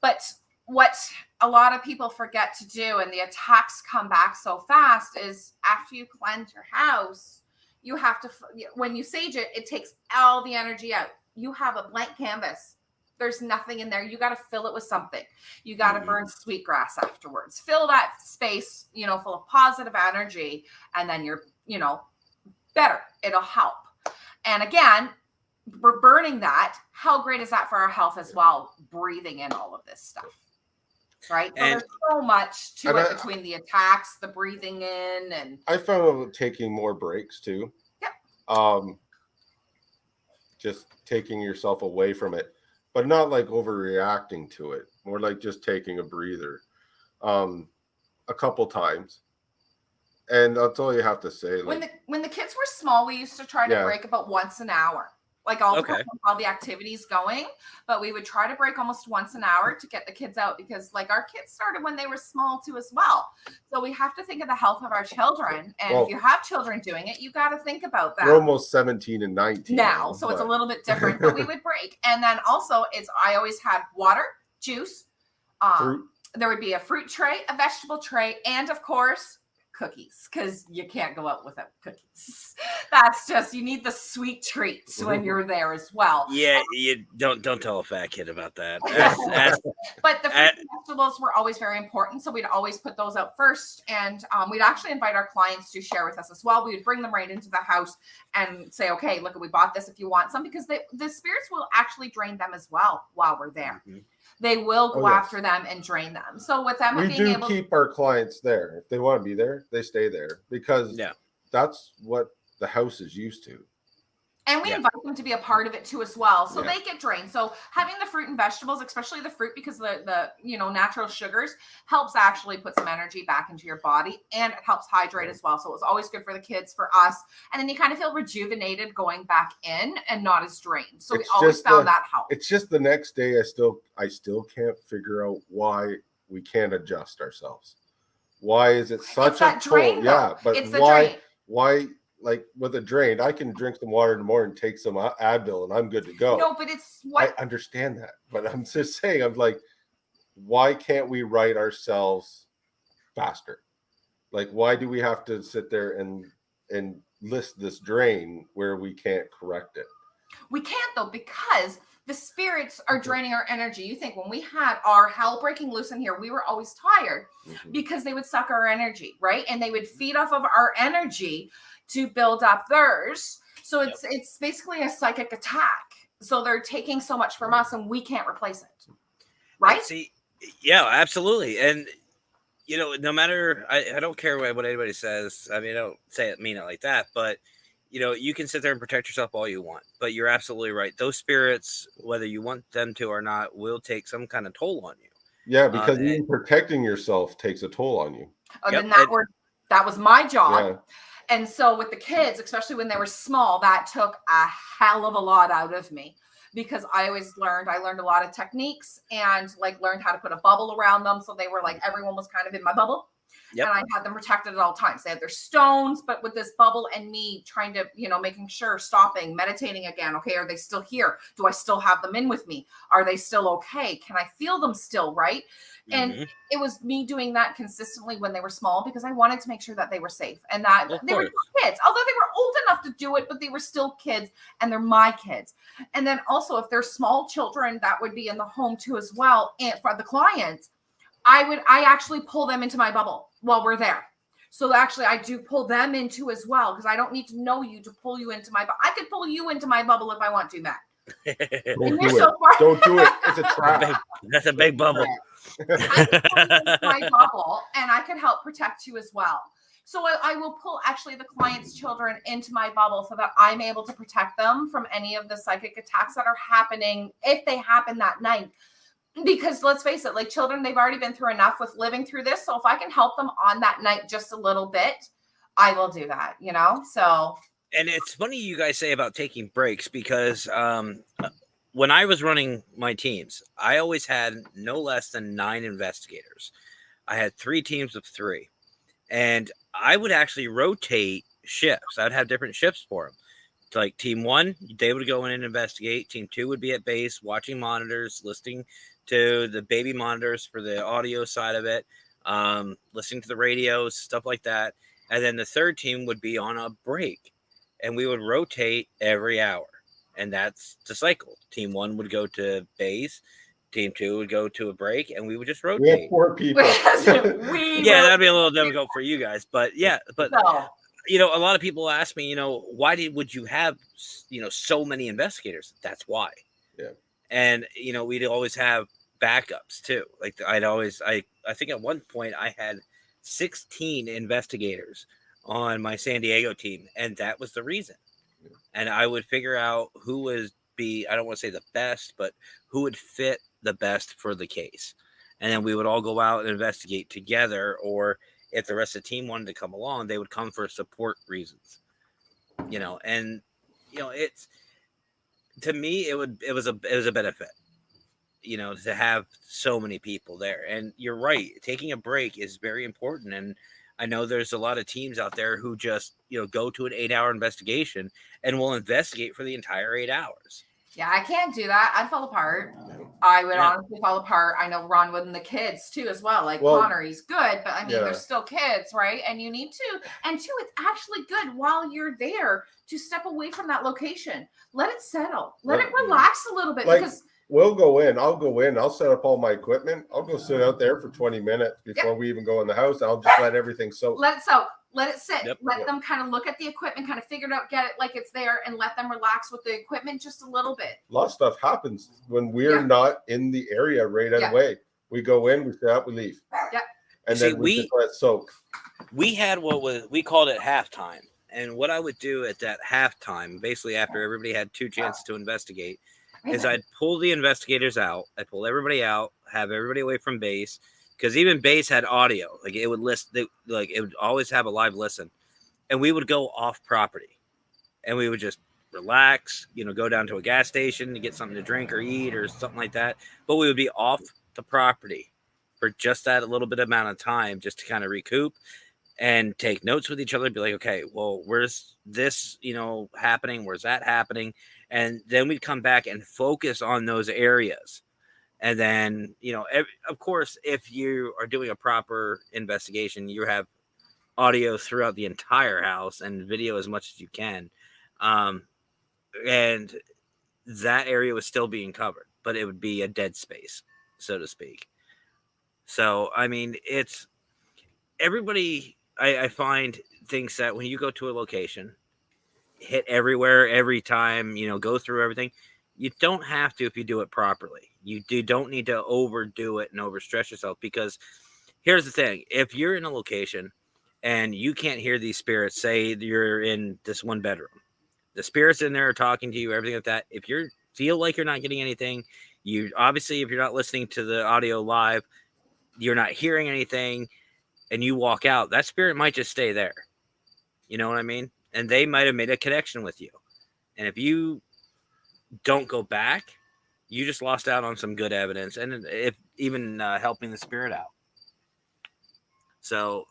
But what a lot of people forget to do, and the attacks come back so fast, is after you cleanse your house, you have to, when you sage it, it takes all the energy out. You have a blank canvas. There's nothing in there. You got to fill it with something. You got to burn sweetgrass afterwards. Fill that space, full of positive energy, and then you're, better. It'll help. And again, we're burning that. How great is that for our health as well? Breathing in all of this stuff, right? So there's so much to it between the attacks, the breathing in, and I found taking more breaks too. Yep. Just taking yourself away from it, but not like overreacting to it. More like just taking a breather, a couple times. And that's all you have to say. Like, when the kids were small, we used to try to break about once an hour. Like all the activities going, but we would try to break almost once an hour to get the kids out, because like our kids started when they were small too as well. So we have to think of the health of our children. And if you have children doing it, you got to think about that. We're almost 17 and 19 now, so it's a little bit different, but we would break. And then also I always had water, juice, fruit. There would be a fruit tray, a vegetable tray, and of course, cookies, because you can't go out without cookies. That's just, you need the sweet treats when you're there as well. Yeah, you don't tell a fat kid about that. But the fruit and vegetables were always very important, so we'd always put those out first, and we'd actually invite our clients to share with us as well. We would bring them right into the house and say, okay, look, we bought this if you want some, because the spirits will actually drain them as well while we're there. Mm-hmm. They will go after them and drain them. So with them, we do keep our clients there. If they want to be there, they stay there, because that's what the house is used to. And we invite them to be a part of it too as well. So they get drained. So having the fruit and vegetables, especially the fruit, because the natural sugars helps actually put some energy back into your body, and it helps hydrate as well. So it was always good for the kids, for us. And then you kind of feel rejuvenated going back in and not as drained. So we always found that helped. It's just the next day I still can't figure out why we can't adjust ourselves. Why is it such a toll? Yeah, but it's why like with a drain, I can drink some water in the morning, take some Advil, and I'm good to go. No, but it's what I understand that, but I'm just saying, I'm like, why can't we write ourselves faster? Like, why do we have to sit there and list this drain where we can't correct it? we can't though, because the spirits are draining our energy. You think when we had our hell breaking loose in here, we were always tired because they would suck our energy, right? And they would feed off of our energy to build up theirs. So it's basically a psychic attack. So they're taking so much from us and we can't replace it. Right? See, yeah, absolutely. And you know, no matter, I don't care what anybody says. I mean, I don't mean it like that, but you know, you can sit there and protect yourself all you want, but you're absolutely right. Those spirits, whether you want them to or not, will take some kind of toll on you. Yeah, because even protecting yourself takes a toll on you. Oh, then that was my job. Yeah. And so with the kids, especially when they were small, that took a hell of a lot out of me, because I learned a lot of techniques and like learned how to put a bubble around them. So they were like, everyone was kind of in my bubble. Yep. And I had them protected at all times. They had their stones, but with this bubble and me trying to, you know, making sure, stopping, meditating again. Okay, are they still here? Do I still have them in with me? Are they still okay? Can I feel them still, right? And it was me doing that consistently when they were small, because I wanted to make sure that they were safe and that they were kids, although they were old enough to do it, but they were still kids and they're my kids. And then also if there's small children that would be in the home too as well, and for the clients, I actually pull them into my bubble while we're there. So actually I do pull them into as well, because I don't need to know you to pull you into my bubble. I could pull you into my bubble if I want to, Matt. Don't do it. It's a trap. That's a big bubble. I could pull you into my bubble and I could help protect you as well. So I will pull actually the client's children into my bubble so that I'm able to protect them from any of the psychic attacks that are happening if they happen that night. Because let's face it, like children, they've already been through enough with living through this. So if I can help them on that night just a little bit, I will do that, you know? So. And it's funny you guys say about taking breaks, because when I was running my teams, I always had no less than 9 investigators. I had 3 teams of 3. And I would actually rotate shifts. I'd have different shifts for them. Like team 1, they would go in and investigate. Team 2 would be at base, watching monitors, listening to the baby monitors for the audio side of it, listening to the radios, stuff like that. And then the 3rd team would be on a break, and we would rotate every hour. And that's the cycle. Team 1 would go to base. Team 2 would go to a break, and we would just rotate. We have 4 people. Yeah, that'd be a little difficult for you guys, but yeah, but No. you know, a lot of people ask me, you know, why would you have, you know, so many investigators? That's why. Yeah. And you know, we'd always have backups too. Like I think at one point I had 16 investigators on my San Diego team, and that was the reason. Yeah. And I would figure out who would be, I don't want to say the best, but who would fit the best for the case. And then we would all go out and investigate together, or if the rest of the team wanted to come along, they would come for support reasons, you know. And you know, it's, to me, it was a benefit, you know, to have so many people there. And you're right, taking a break is very important. And I know there's a lot of teams out there who just, you know, go to an 8-hour investigation and will investigate for the entire 8 hours. Yeah, I can't do that. I'd fall apart. I would honestly fall apart. I know Ron would, and the kids too as well. Like Connor, he's good, but I mean, they're still kids, right? And you need to. And 2, it's actually good while you're there to step away from that location. Let it settle. Let it relax a little bit. Like, because we'll go in. I'll go in. I'll set up all my equipment. I'll go sit out there for 20 minutes before we even go in the house. I'll just let everything soak. Let it soak. Let it sit. Let them kind of look at the equipment, kind of figure it out, get it like it's there, and let them relax with the equipment just a little bit. A lot of stuff happens when we're not in the area right away. We go in, we set up, we leave. Yeah. And then we just let it soak. We had we called it halftime. And what I would do at that halftime, basically after everybody had 2 chances to investigate, is I'd pull the investigators out. I'd pull everybody out, have everybody away from base. Because even base had audio, like it would it would always have a live listen, and we would go off property, and we would just relax, you know, go down to a gas station to get something to drink or eat or something like that. But we would be off the property for just that little bit amount of time, just to kind of recoup. and take notes with each other, be like, okay, well, where's this, happening? Where's that happening? And then we'd come back and focus on those areas. And then, of course, if you are doing a proper investigation, you have audio throughout the entire house and video as much as you can. And that area was still being covered, but it would be a dead space, so to speak. So, I mean, it's everybody, I find, thinks that when you go to a location, hit everywhere every time, go through everything. You don't have to if you do it properly. You don't need to overdo it and overstress yourself, because here's the thing. If you're in a location and you can't hear these spirits, say you're in this one bedroom, the spirits in there are talking to you, everything like that. If you feel like you're not getting anything, obviously, if you're not listening to the audio live, you're not hearing anything, and you walk out, that spirit might just stay there. You know what I mean? And they might have made a connection with you. And if you don't go back, you just lost out on some good evidence, and if even helping the spirit out. So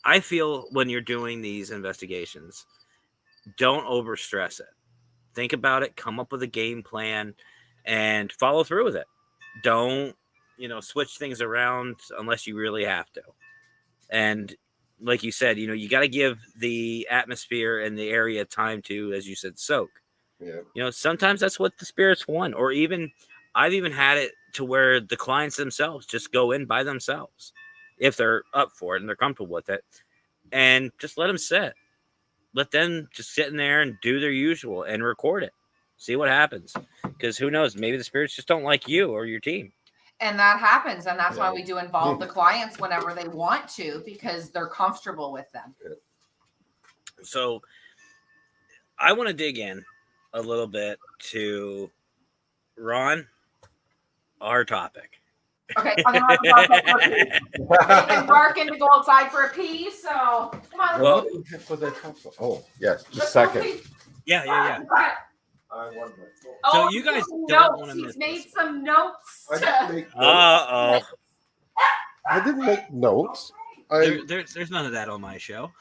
I feel when you're doing these investigations, don't overstress it. Think about it, come up with a game plan, and follow through with it. Don't, switch things around unless you really have to. And like you said, you got to give the atmosphere and the area time to, as you said, soak. Yeah. Sometimes that's what the spirits want. Or even, I've even had it to where the clients themselves just go in by themselves if they're up for it and they're comfortable with it, and just let them sit. Let them just sit in there and do their usual and record it. See what happens. Because who knows? Maybe the spirits just don't like you or your team. And that happens. And that's why Yeah. we do involve the clients whenever they want to, because they're comfortable with them. So I want to dig in a little bit to Ron, our topic. Okay, I'm gonna have to bark up for a pee. I've been barking to go outside for a pee, so come on. Well, Was I talking about? Oh, yes. Just a Let's go second. pee. Yeah. I wonder. Oh, you guys he's don't notes. wanna He's miss made this. some notes. I didn't make notes. Uh-oh. I didn't make notes. There's none of that on my show.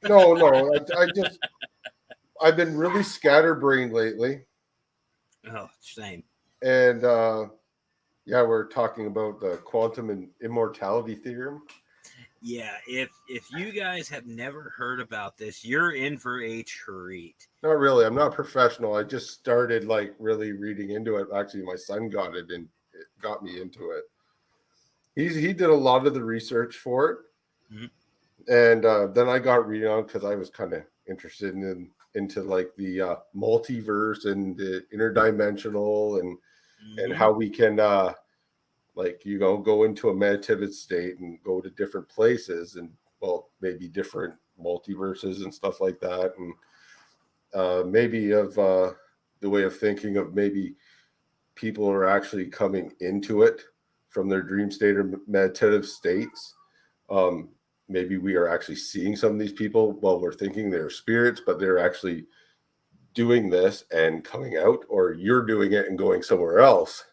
No. I've been really scatterbrained lately. Oh, same. And we're talking about the quantum and immortality theorem. Yeah, if you guys have never heard about this, you're in for a treat. Not really. I'm not professional. I just started really reading into it. Actually, my son got it and it got me into it. He did a lot of the research for it. Mhm. And then I got reading on because I was kind of interested into the multiverse and the interdimensional and how we can go into a meditative state and go to different places and maybe different multiverses and stuff like that, and maybe of the way of thinking of maybe people are actually coming into it from their dream state or meditative states. Maybe we are actually seeing some of these people while we're thinking they're spirits, but they're actually doing this and coming out, or you're doing it and going somewhere else.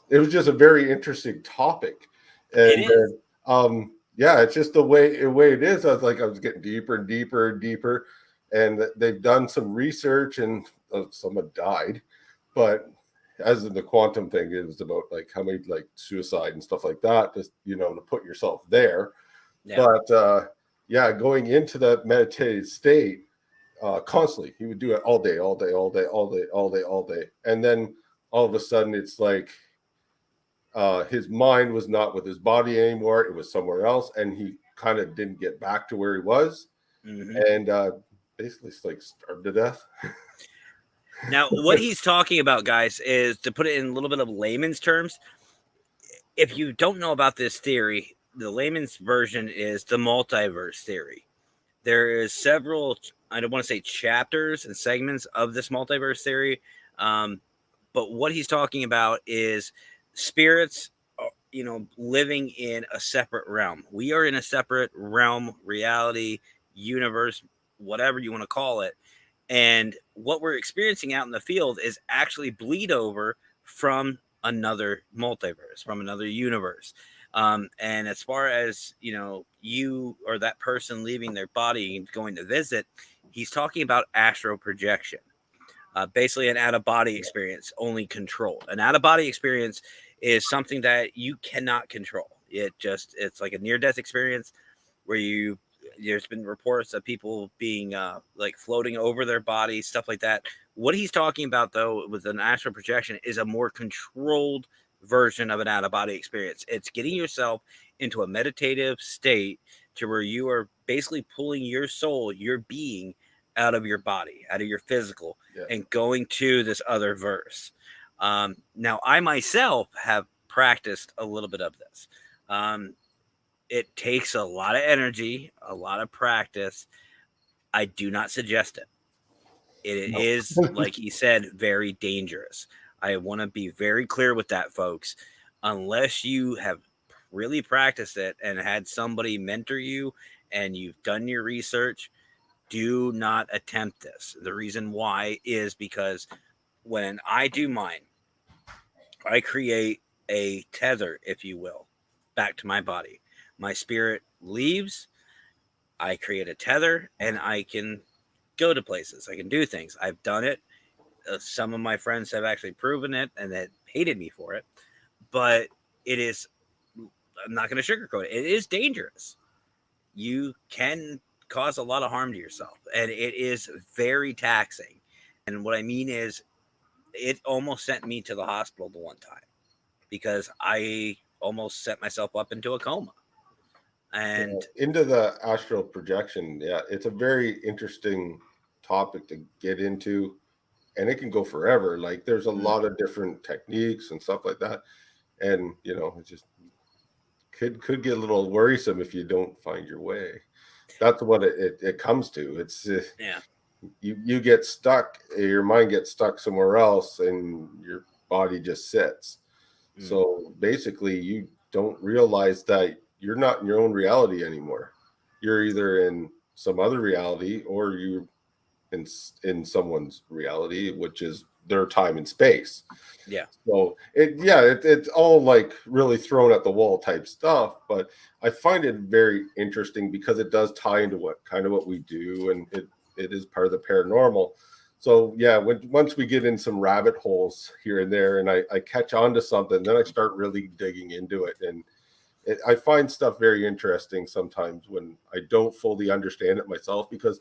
It was just a very interesting topic. And It is. It's just the way it is. I was getting deeper and deeper and deeper, and they've done some research, and someone died. But as in the quantum thing, it was about how many suicide and stuff like that, just to put yourself there. Yeah. But going into that meditative state constantly, he would do it all day, and then all of a sudden it's his mind was not with his body anymore. It was somewhere else, and he kind of didn't get back to where he was, and basically starved to death. Now, what he's talking about, guys, is, to put it in a little bit of layman's terms, if you don't know about this theory, the layman's version is the multiverse theory. There is several, I don't want to say chapters and segments of this multiverse theory, but what he's talking about is spirits, living in a separate realm. We are in a separate realm, reality, universe, whatever you want to call it. And what we're experiencing out in the field is actually bleed over from another multiverse, from another universe. And as far as, you know, you or that person leaving their body and going to visit, he's talking about astral projection. Basically an out-of-body experience, only controlled. An out-of-body experience is something that you cannot control. It's like a near-death experience where there's been reports of people being like floating over their bodies, stuff like that. What he's talking about, though, with an astral projection is a more controlled version of an out-of-body experience. It's getting yourself into a meditative state to where you are basically pulling your soul, your being, out of your body, out of your physical, and going to this other verse. Now, I myself have practiced a little bit of this. It takes a lot of energy, a lot of practice. I do not suggest it. It is, like he said, very dangerous. I want to be very clear with that, folks. Unless you have really practiced it and had somebody mentor you and you've done your research, do not attempt this. The reason why is because when I do mine, I create a tether, if you will, back to my body. My spirit leaves, I create a tether, and I can go to places. I can do things. I've done it. Some of my friends have actually proven it and that hated me for it. But it is, I'm not going to sugarcoat it. It is dangerous. You can cause a lot of harm to yourself, and it is very taxing. And what I mean is, it almost sent me to the hospital the one time because I almost set myself up into a coma. And into the astral projection, it's a very interesting topic to get into, and it can go forever. Like there's a lot of different techniques and stuff like that, and you know, it just could get a little worrisome if you don't find your way. That's what it comes to. It's you get stuck, your mind gets stuck somewhere else, and your body just sits. So basically, you don't realize that you're not in your own reality anymore. You're either in some other reality or you're in someone's reality, which is their time and space. Yeah. So it's all like really thrown at the wall type stuff, but I find it very interesting because it does tie into what we do, and it is part of the paranormal. So once we get in some rabbit holes here and there, and I catch on to something, then I start really digging into it, and I find stuff very interesting sometimes when I don't fully understand it myself, because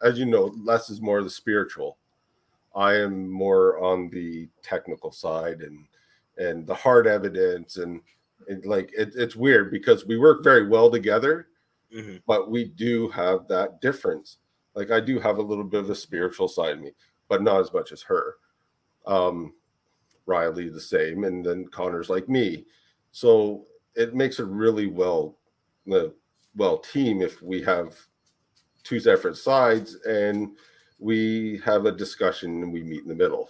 as you know, Les is more the spiritual. I am more on the technical side and the hard evidence, and it's weird because we work very well together, but we do have that difference. Like I do have a little bit of a spiritual side of me, but not as much as her. Riley the same, and then Connor's like me. So it makes a really well team if we have two separate sides and we have a discussion and we meet in the middle.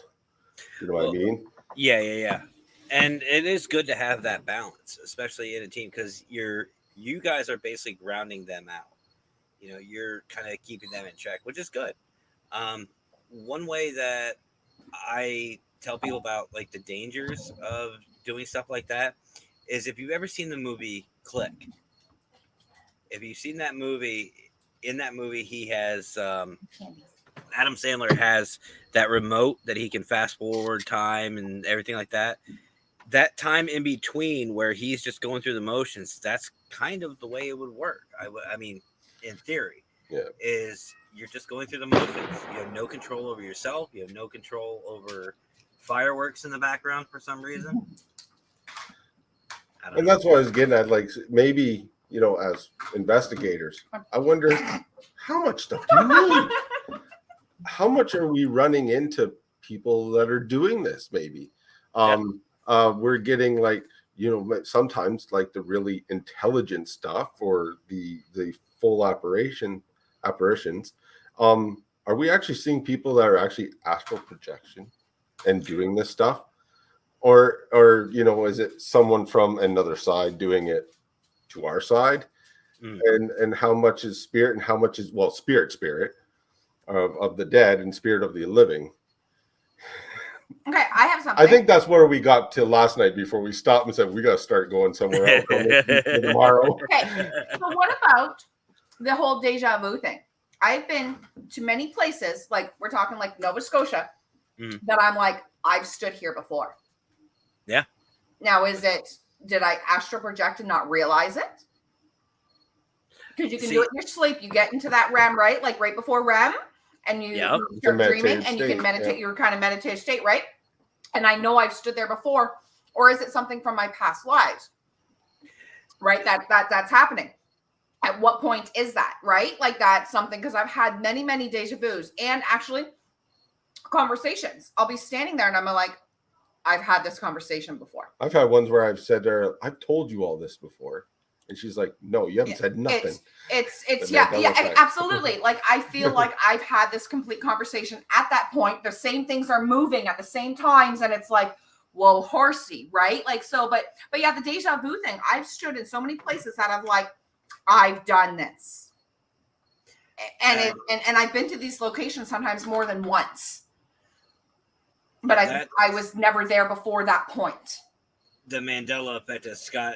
You know what I mean? Yeah. And it is good to have that balance, especially in a team, because you guys are basically grounding them out. You know, you're kind of keeping them in check, which is good. One way that I tell people about like the dangers of doing stuff like that is if you've ever seen the movie Click. If you've seen that movie, in that movie he has Adam Sandler has that remote that he can fast forward time and everything like that. That time in between where he's just going through the motions, that's kind of the way it would work. I mean, in theory, is you're just going through the motions. You have no control over yourself. You have no control over fireworks in the background for some reason. And that's what I was getting at. Like maybe, you know, as investigators, I wonder how much stuff do you need? How much are we running into people that are doing this? Maybe we're getting like, you know, sometimes like the really intelligent stuff or the full apparitions. Are we actually seeing people that are actually astral projection and doing this stuff? Or you know, is it someone from another side doing it to our side? And how much is spirit and how much is spirit of the dead and spirit of the living? Okay, I have something. I think that's where we got to last night before we stopped and said we got to start going somewhere else for tomorrow. Okay, so what about the whole deja vu thing? I've been to many places, like we're talking like Nova Scotia, that I'm like, I've stood here before. Yeah. Now, did I astral project and not realize it? Because you can do it in your sleep. You get into that REM, right? Like right before REM, and you start dreaming and you can meditate. You're kind of meditative state, right? And I know I've stood there before. Or is it something from my past lives? Right? That's happening. At what point is that? Right? Like that's something, because I've had many, many deja vus and actually conversations. I'll be standing there and I'm like, I've had this conversation before. I've had ones where I've said to her, I've told you all this before. And she's like, no, you haven't said nothing. It's yeah, absolutely. Like I feel like I've had this complete conversation at that point. The same things are moving at the same times. And it's like, whoa, horsey, right? Like, so, but yeah, the deja vu thing, I've stood in so many places that I've like, I've done this. And I've been to these locations sometimes more than once. But I was never there before that point. The Mandela effect, as Scott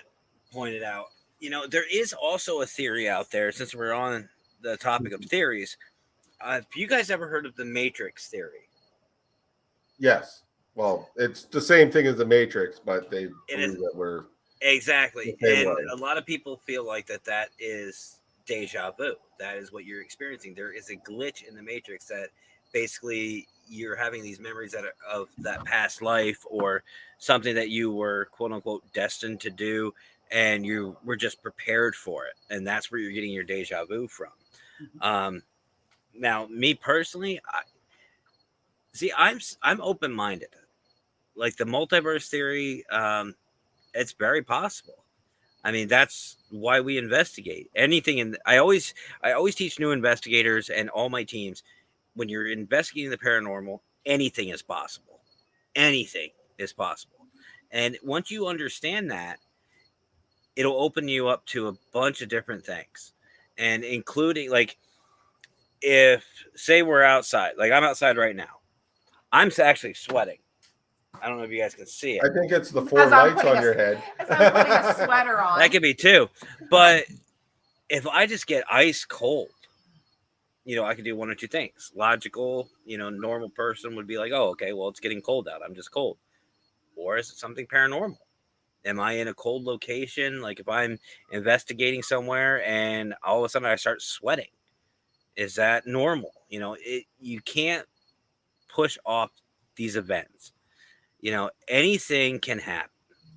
pointed out. You know, there is also a theory out there, since we're on the topic of theories. Have you guys ever heard of the Matrix theory? Yes. Well, it's the same thing as the Matrix, but they believe that we're exactly. And a lot of people feel like that is deja vu. That is what you're experiencing. There is a glitch in the Matrix that basically you're having these memories of that past life or something that you were quote unquote destined to do, and you were just prepared for it, and that's where you're getting your deja vu from. Mm-hmm. Now, me personally, I'm open-minded. Like the multiverse theory, it's very possible. I mean, that's why we investigate anything. I always teach new investigators and all my teams, when you're investigating the paranormal, anything is possible. Anything is possible. And once you understand that, it'll open you up to a bunch of different things. And including, like, if, say we're outside, like I'm outside right now, I'm actually sweating. I don't know if you guys can see it. I think it's the 4 lights on your head. As I'm putting a sweater on. That could be too. But if I just get ice cold, you know, I could do one or two things. Logical, you know, normal person would be like, oh, okay, well, it's getting cold out. I'm just cold. Or is it something paranormal? Am I in a cold location? Like if I'm investigating somewhere and all of a sudden I start sweating, is that normal? You know, you can't push off these events. You know, anything can happen.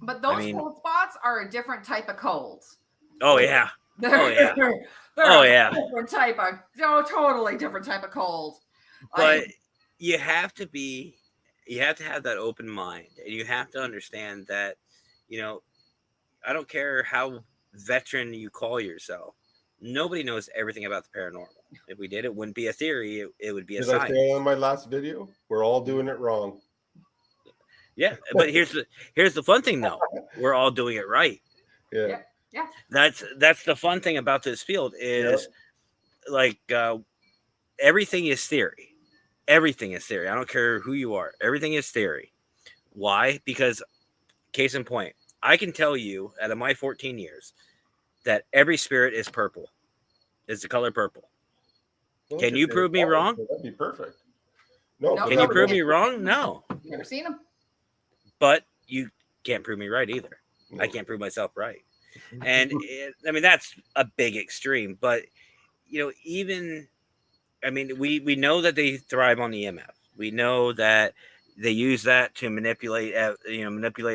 But those cold spots are a different type of colds. Oh, yeah. They're different type of, totally different type of cold. But you have to have that open mind, and you have to understand that, you know, I don't care how veteran you call yourself. Nobody knows everything about the paranormal. If we did, it wouldn't be a theory. It would be a science. Did I say on my last video? We're all doing it wrong. Yeah, but here's the fun thing, though. We're all doing it right. Yeah. Yeah. That's the fun thing about this field is like everything is theory. Everything is theory. I don't care who you are. Everything is theory. Why? Because case in point, I can tell you out of my 14 years that every spirit is purple. Is the color purple. Well, can you prove me wrong? That'd be perfect. No. Can you prove me wrong? No. Never seen them. But you can't prove me right either. No. I can't prove myself right. And I mean, that's a big extreme, but you know, even, I mean, we know that they thrive on EMF. We know that they use that to manipulate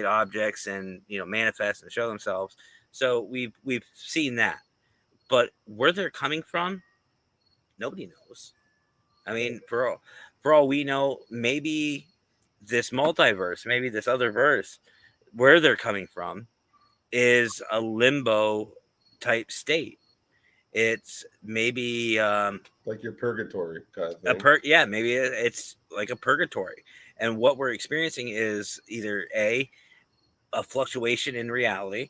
objects and, you know, manifest and show themselves. So we've seen that, but where they're coming from, nobody knows. I mean, for all we know, maybe this multiverse, maybe this other verse, where they're coming from is a limbo type state. It's maybe like your purgatory kind of thing. Maybe it's like a purgatory. And what we're experiencing is either a fluctuation in reality.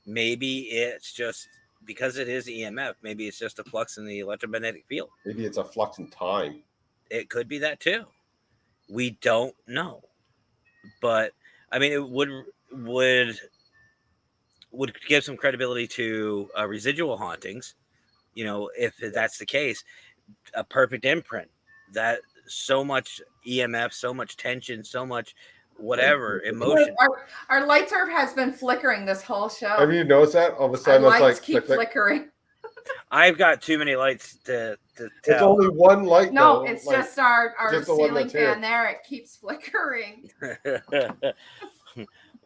Maybe it's just because it is EMF, maybe it's just a flux in the electromagnetic field. Maybe it's a flux in time. It could be that too. We don't know. but I mean, it would give some credibility to residual hauntings. You know, if that's the case, a perfect imprint, that so much EMF, so much tension, so much whatever emotion. Our lighter has been flickering this whole show. Have you noticed that? All of a Our sudden, it's lights like keep flick, flick. flickering. I've got too many lights to It's tell. only one light. No, though. it's Like, just our just the one ceiling that's here. fan there. It keeps flickering.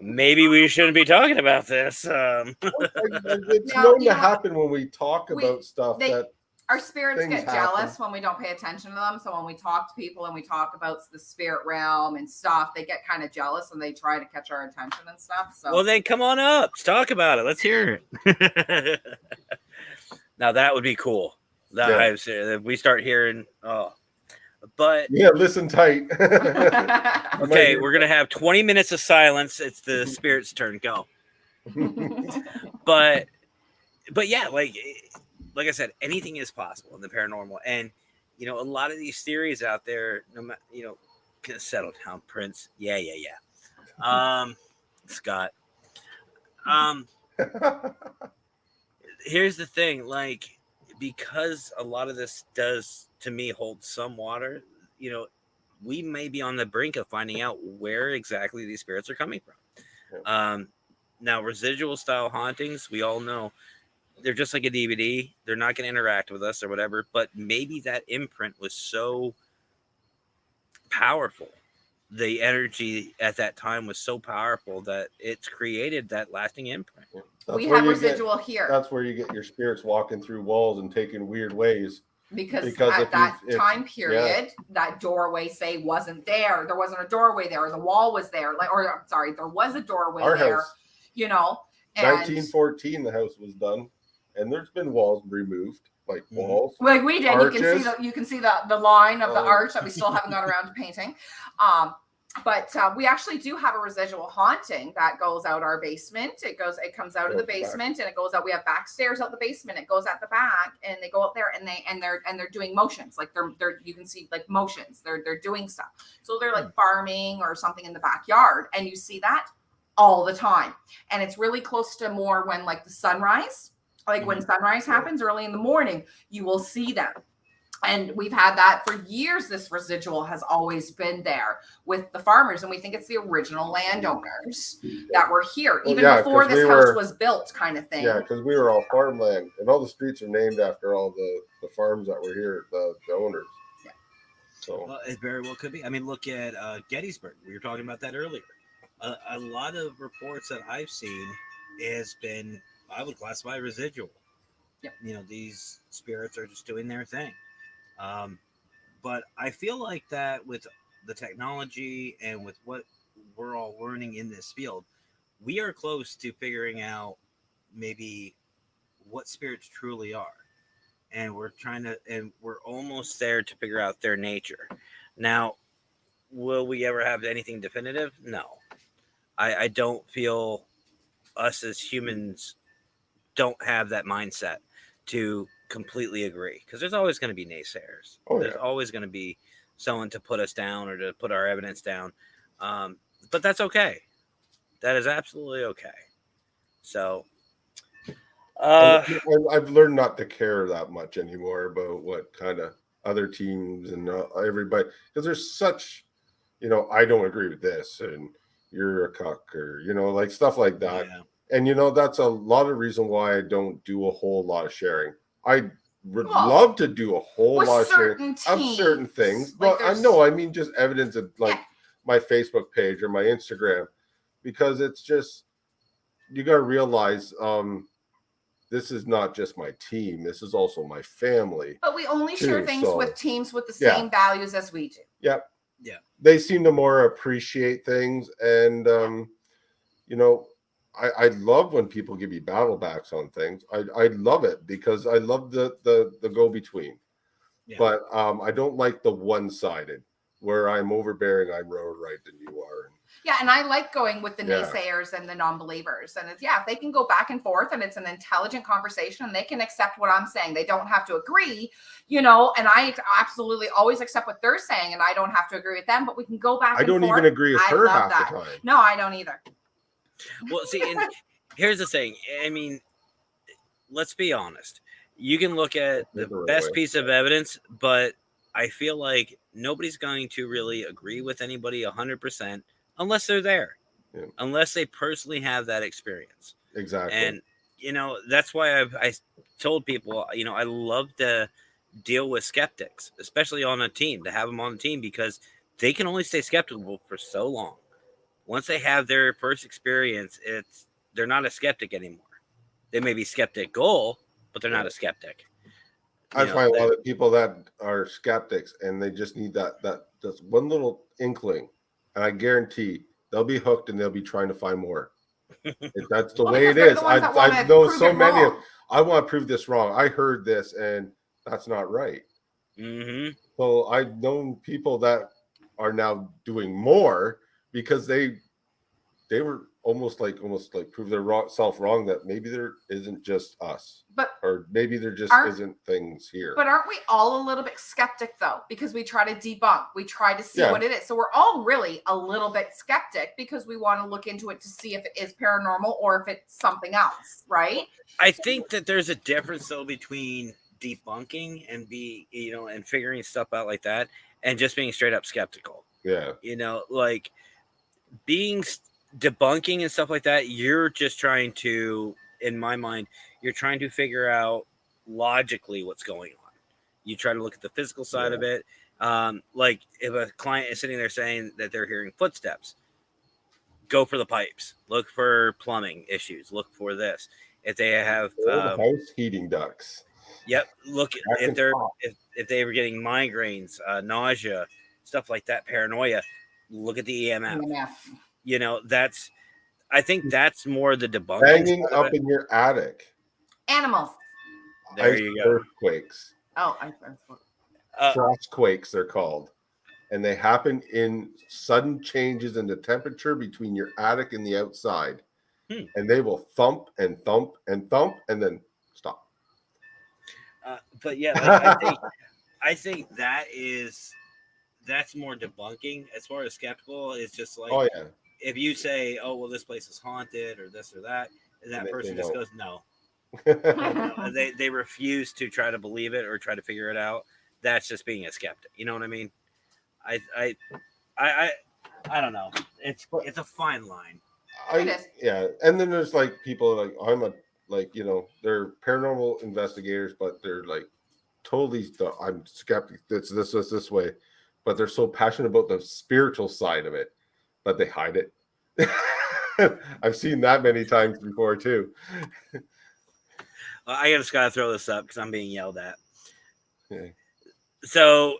Maybe we shouldn't be talking about this. it's No, known you to know, happen when we talk about stuff they- that Our spirits Things get jealous when we don't pay attention to them. So when we talk to people and we talk about the spirit realm and stuff, they get kind of jealous and they try to catch our attention and stuff. So Well, then come on up. Let's talk about it. Let's hear it. Now that would be cool. That if we start hearing, but yeah, listen tight. okay, we're gonna have 20 minutes of silence. It's the spirit's turn. Go. But yeah, like I said, anything is possible in the paranormal, and you know, a lot of these theories out there. No matter, you know, settle down, Prince. Yeah. Scott. Here's the thing, like, because a lot of this does to me hold some water, you know, we may be on the brink of finding out where exactly these spirits are coming from. Now, residual style hauntings, we all know they're just like a DVD. They're not going to interact with us or whatever, but maybe that imprint was so powerful. The energy at that time was so powerful that it's created that lasting imprint. we have residual here That's where you get your spirits walking through walls and taking weird ways. because because at that time period, that doorway say wasn't there. There wasn't a doorway there. Or the wall was there. Like, or I'm sorry, there was a doorway Our there. house, You know, and 1914, the house was done, and there's been walls removed, like walls. like we did, Arches. you can see the line of the Oh. arch that we still haven't got around to painting. But we actually do have a residual haunting that goes out our basement. It comes out of the basement and it goes out. We have back stairs out the basement. It goes at the back and they go up there and they're doing motions. Like they're you can see like motions. They're doing stuff. So they're like farming or something in the backyard. And you see that all the time. And it's really close to more when like the sunrise, like when sunrise happens early in the morning, you will see them. And we've had that for years. This residual has always been there with the farmers. And we think it's the original landowners that were here, even before this house was built, kind of thing. Yeah, because we were all farmland. And all the streets are named after all the farms that were here, the owners. Yeah. So Well, it very well could be. I mean, look at Gettysburg. We were talking about that earlier. A lot of reports that I've seen has been, I would classify residual. Yep. You know, these spirits are just doing their thing. But I feel like that with the technology and with what we're all learning in this field, we are close to figuring out maybe what spirits truly are. And we're almost there to figure out their nature. Now, will we ever have anything definitive? No. I don't feel us as humans don't have that mindset to completely agree, because there's always going to be naysayers. There's always going to be someone to put us down or to put our evidence down. But that's okay. That is absolutely okay. So I've learned not to care that much anymore about what kind of other teams and everybody, because there's such, you know, I don't agree with this and you're a cuck, or, you know, like stuff like that. yeah. And, you know, that's a lot of reason why I don't do a whole lot of sharing. I would love to do a whole lot of sharing of certain things. Like But I mean just evidence of like my Facebook page or my Instagram, because it's just, you got to realize this is not just my team. This is also my family. But we only share things with teams with the same values as we do. Yeah. Yeah. They seem to more appreciate things. And, you know, I love when people give me battle backs on things. I love it because I love the go-between. Yeah. But I don't like the one-sided where I'm overbearing, I'm more right than you are. Yeah, and I like going with the Yeah. naysayers and the non-believers. And it's, if they can go back and forth and it's an intelligent conversation and they can accept what I'm saying, they don't have to agree, and I absolutely always accept what they're saying and I don't have to agree with them, but we can go back I don't even agree with her half the time. No, I don't either. Well, see, and here's the thing. I mean, let's be honest. You can look at the best piece of evidence, but I feel like nobody's going to really agree with anybody 100% unless they're there, unless they personally have that experience. Exactly. And, that's why I told people, I love to deal with skeptics, especially on a team, to have them on the team, because they can only stay skeptical for so long. Once they have their first experience, they're not a skeptic anymore. They may be skeptical, but they're not a skeptic. I find a lot of people that are skeptics and they just need that just one little inkling, and I guarantee they'll be hooked and they'll be trying to find more. That's the way it is. I know so many of. I want to prove this wrong. I heard this and that's not right. Mm-hmm. So I've known people that are now doing more because they were almost like prove their self wrong, that maybe there isn't just us, or maybe there just isn't things here. But aren't we all a little bit skeptic though? Because we try to debunk, we try to see what it is. So we're all really a little bit skeptic because we want to look into it to see if it is paranormal or if it's something else, right? I think that there's a difference though between debunking and and figuring stuff out like that and just being straight up skeptical. Yeah. Like being debunking and stuff like that, you're just trying to, in my mind, you're trying to figure out logically what's going on. You try to look at the physical side of it. Like if a client is sitting there saying that they're hearing footsteps, go for the pipes, look for plumbing issues, look for this. If they have house heating ducts. Yep. Look if they were getting migraines, nausea, stuff like that, paranoia, look at the EMF. I think that's more the debunking. Banging up in your attic. Animals. There you go. Earthquakes. Frostquakes, they're called. And they happen in sudden changes in the temperature between your attic and the outside. And they will thump and thump and thump and then stop. But yeah, I think that's more debunking. As far as skeptical, it's just like, if you say, oh, well, this place is haunted or this or that, and that person just goes, no. No. They refuse to try to believe it or try to figure it out. That's just being a skeptic. You know what I mean? I don't know. It's a fine line. And then there's like people like they're paranormal investigators, but they're like totally I'm skeptic. It's this way, but they're so passionate about the spiritual side of it, but they hide it. I've seen that many times before too. I just gotta throw this up because I'm being yelled at. Okay. So,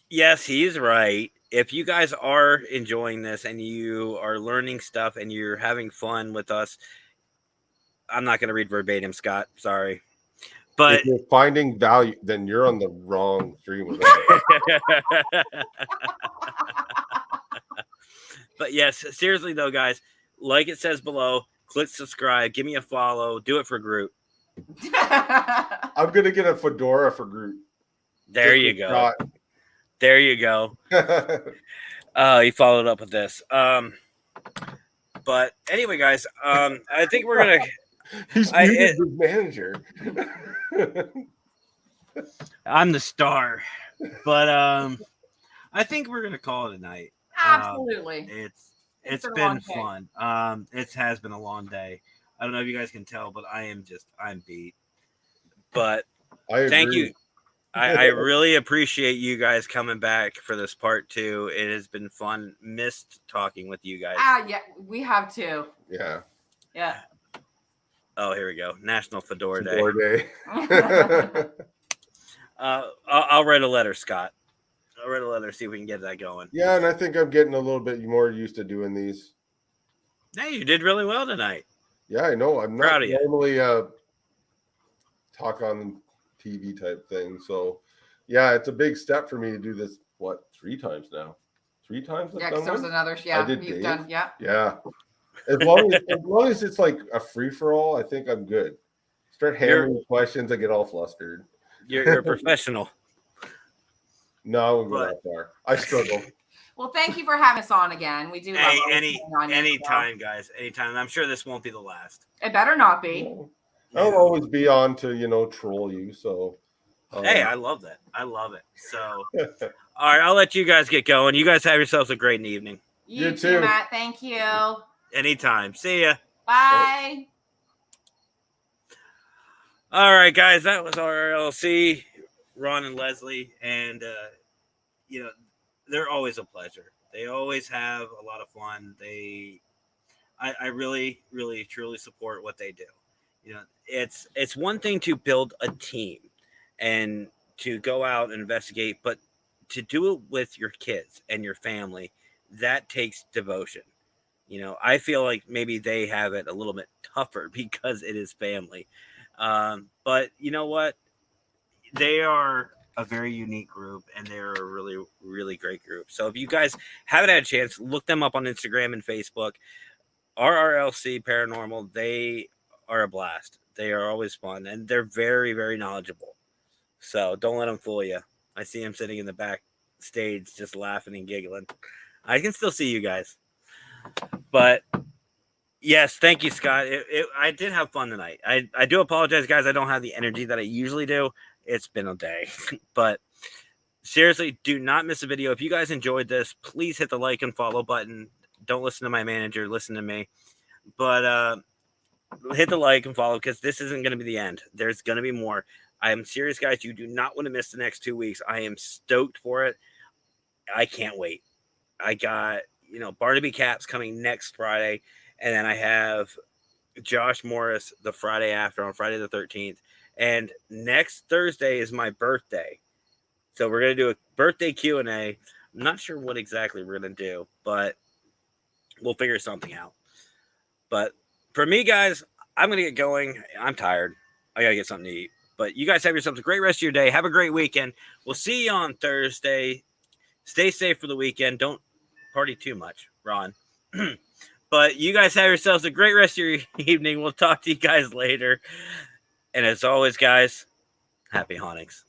yes, he's right. If you guys are enjoying this and you are learning stuff and you're having fun with us, I'm not going to read verbatim, Scott. Sorry. But if you're finding value, then you're on the wrong stream of But yes, seriously though, guys, like it says below, click subscribe, give me a follow, do it for Groot. I'm going to get a fedora for Groot. There you go. There you go. He followed up with this. But anyway, guys, I think we're gonna. He's his manager. I'm the star, but I think we're gonna call it a night. Absolutely. It's been fun. It has been a long day. I don't know if you guys can tell, but I'm beat. But thank you. I really appreciate you guys coming back for this part 2. It has been fun. Missed talking with you guys. Yeah, we have too. Yeah. Yeah. Oh, here we go. National Fedora Day. I'll write a letter, Scott. I'll write a letter, see if we can get that going. Yeah, and I think I'm getting a little bit more used to doing these. Hey, you did really well tonight. Yeah, I know. I'm proud not normally talk on TV type thing. So, yeah, it's a big step for me to do this, 3 times now? 3 times I've Yeah, done because there was one. another. I Yeah, did you've Dave. done. Yeah. Yeah. As long as it's like a free for all, I think I'm good. Start hammering questions, I get all flustered. You're a professional. No, I wouldn't go But- that far. I struggle. Well, thank you for having us on again. We do love Hey, always being on your show. anytime, guys. Anytime. And I'm sure this won't be the last. It better not be. No. I'll always be on to troll you. So Hey, I love that. I love it. So, all right, I'll let you guys get going. You guys have yourselves a great evening. You You too, too. Matt. Thank you. Anytime. See ya. Bye. All right, guys, that was our LLC, Ron and Leslie, and they're always a pleasure. They always have a lot of fun. I really, really, truly support what they do. It's one thing to build a team and to go out and investigate, but to do it with your kids and your family, that takes devotion. I feel like maybe they have it a little bit tougher because it is family. But you know what? They are a very unique group and they're a really, really great group. So if you guys haven't had a chance, look them up on Instagram and Facebook. RRLC Paranormal, they are a blast. They are always fun and they're very, very knowledgeable. So don't let them fool you. I see them sitting in the back stage just laughing and giggling. I can still see you guys. But yes, thank you, Scott. I did have fun tonight. I do apologize, guys. I don't have the energy that I usually do. It's been a day. But seriously, do not miss a video. If you guys enjoyed this, please hit the like and follow button. Don't listen to my manager. Listen to me. But hit the like and follow because this isn't going to be the end. There's going to be more. I am serious, guys. You do not want to miss the next 2 weeks. I am stoked for it. I can't wait. I got, Barnaby Caps coming next Friday. And then I have Josh Morris the Friday after on Friday the 13th. And next Thursday is my birthday. So we're going to do a birthday Q&A. I'm not sure what exactly we're going to do, but we'll figure something out. But for me, guys, I'm going to get going. I'm tired. I got to get something to eat. But you guys have yourselves a great rest of your day. Have a great weekend. We'll see you on Thursday. Stay safe for the weekend. Don't party too much, Ron. But you guys have yourselves a great rest of your evening. We'll talk to you guys later. And as always, guys, happy hauntings.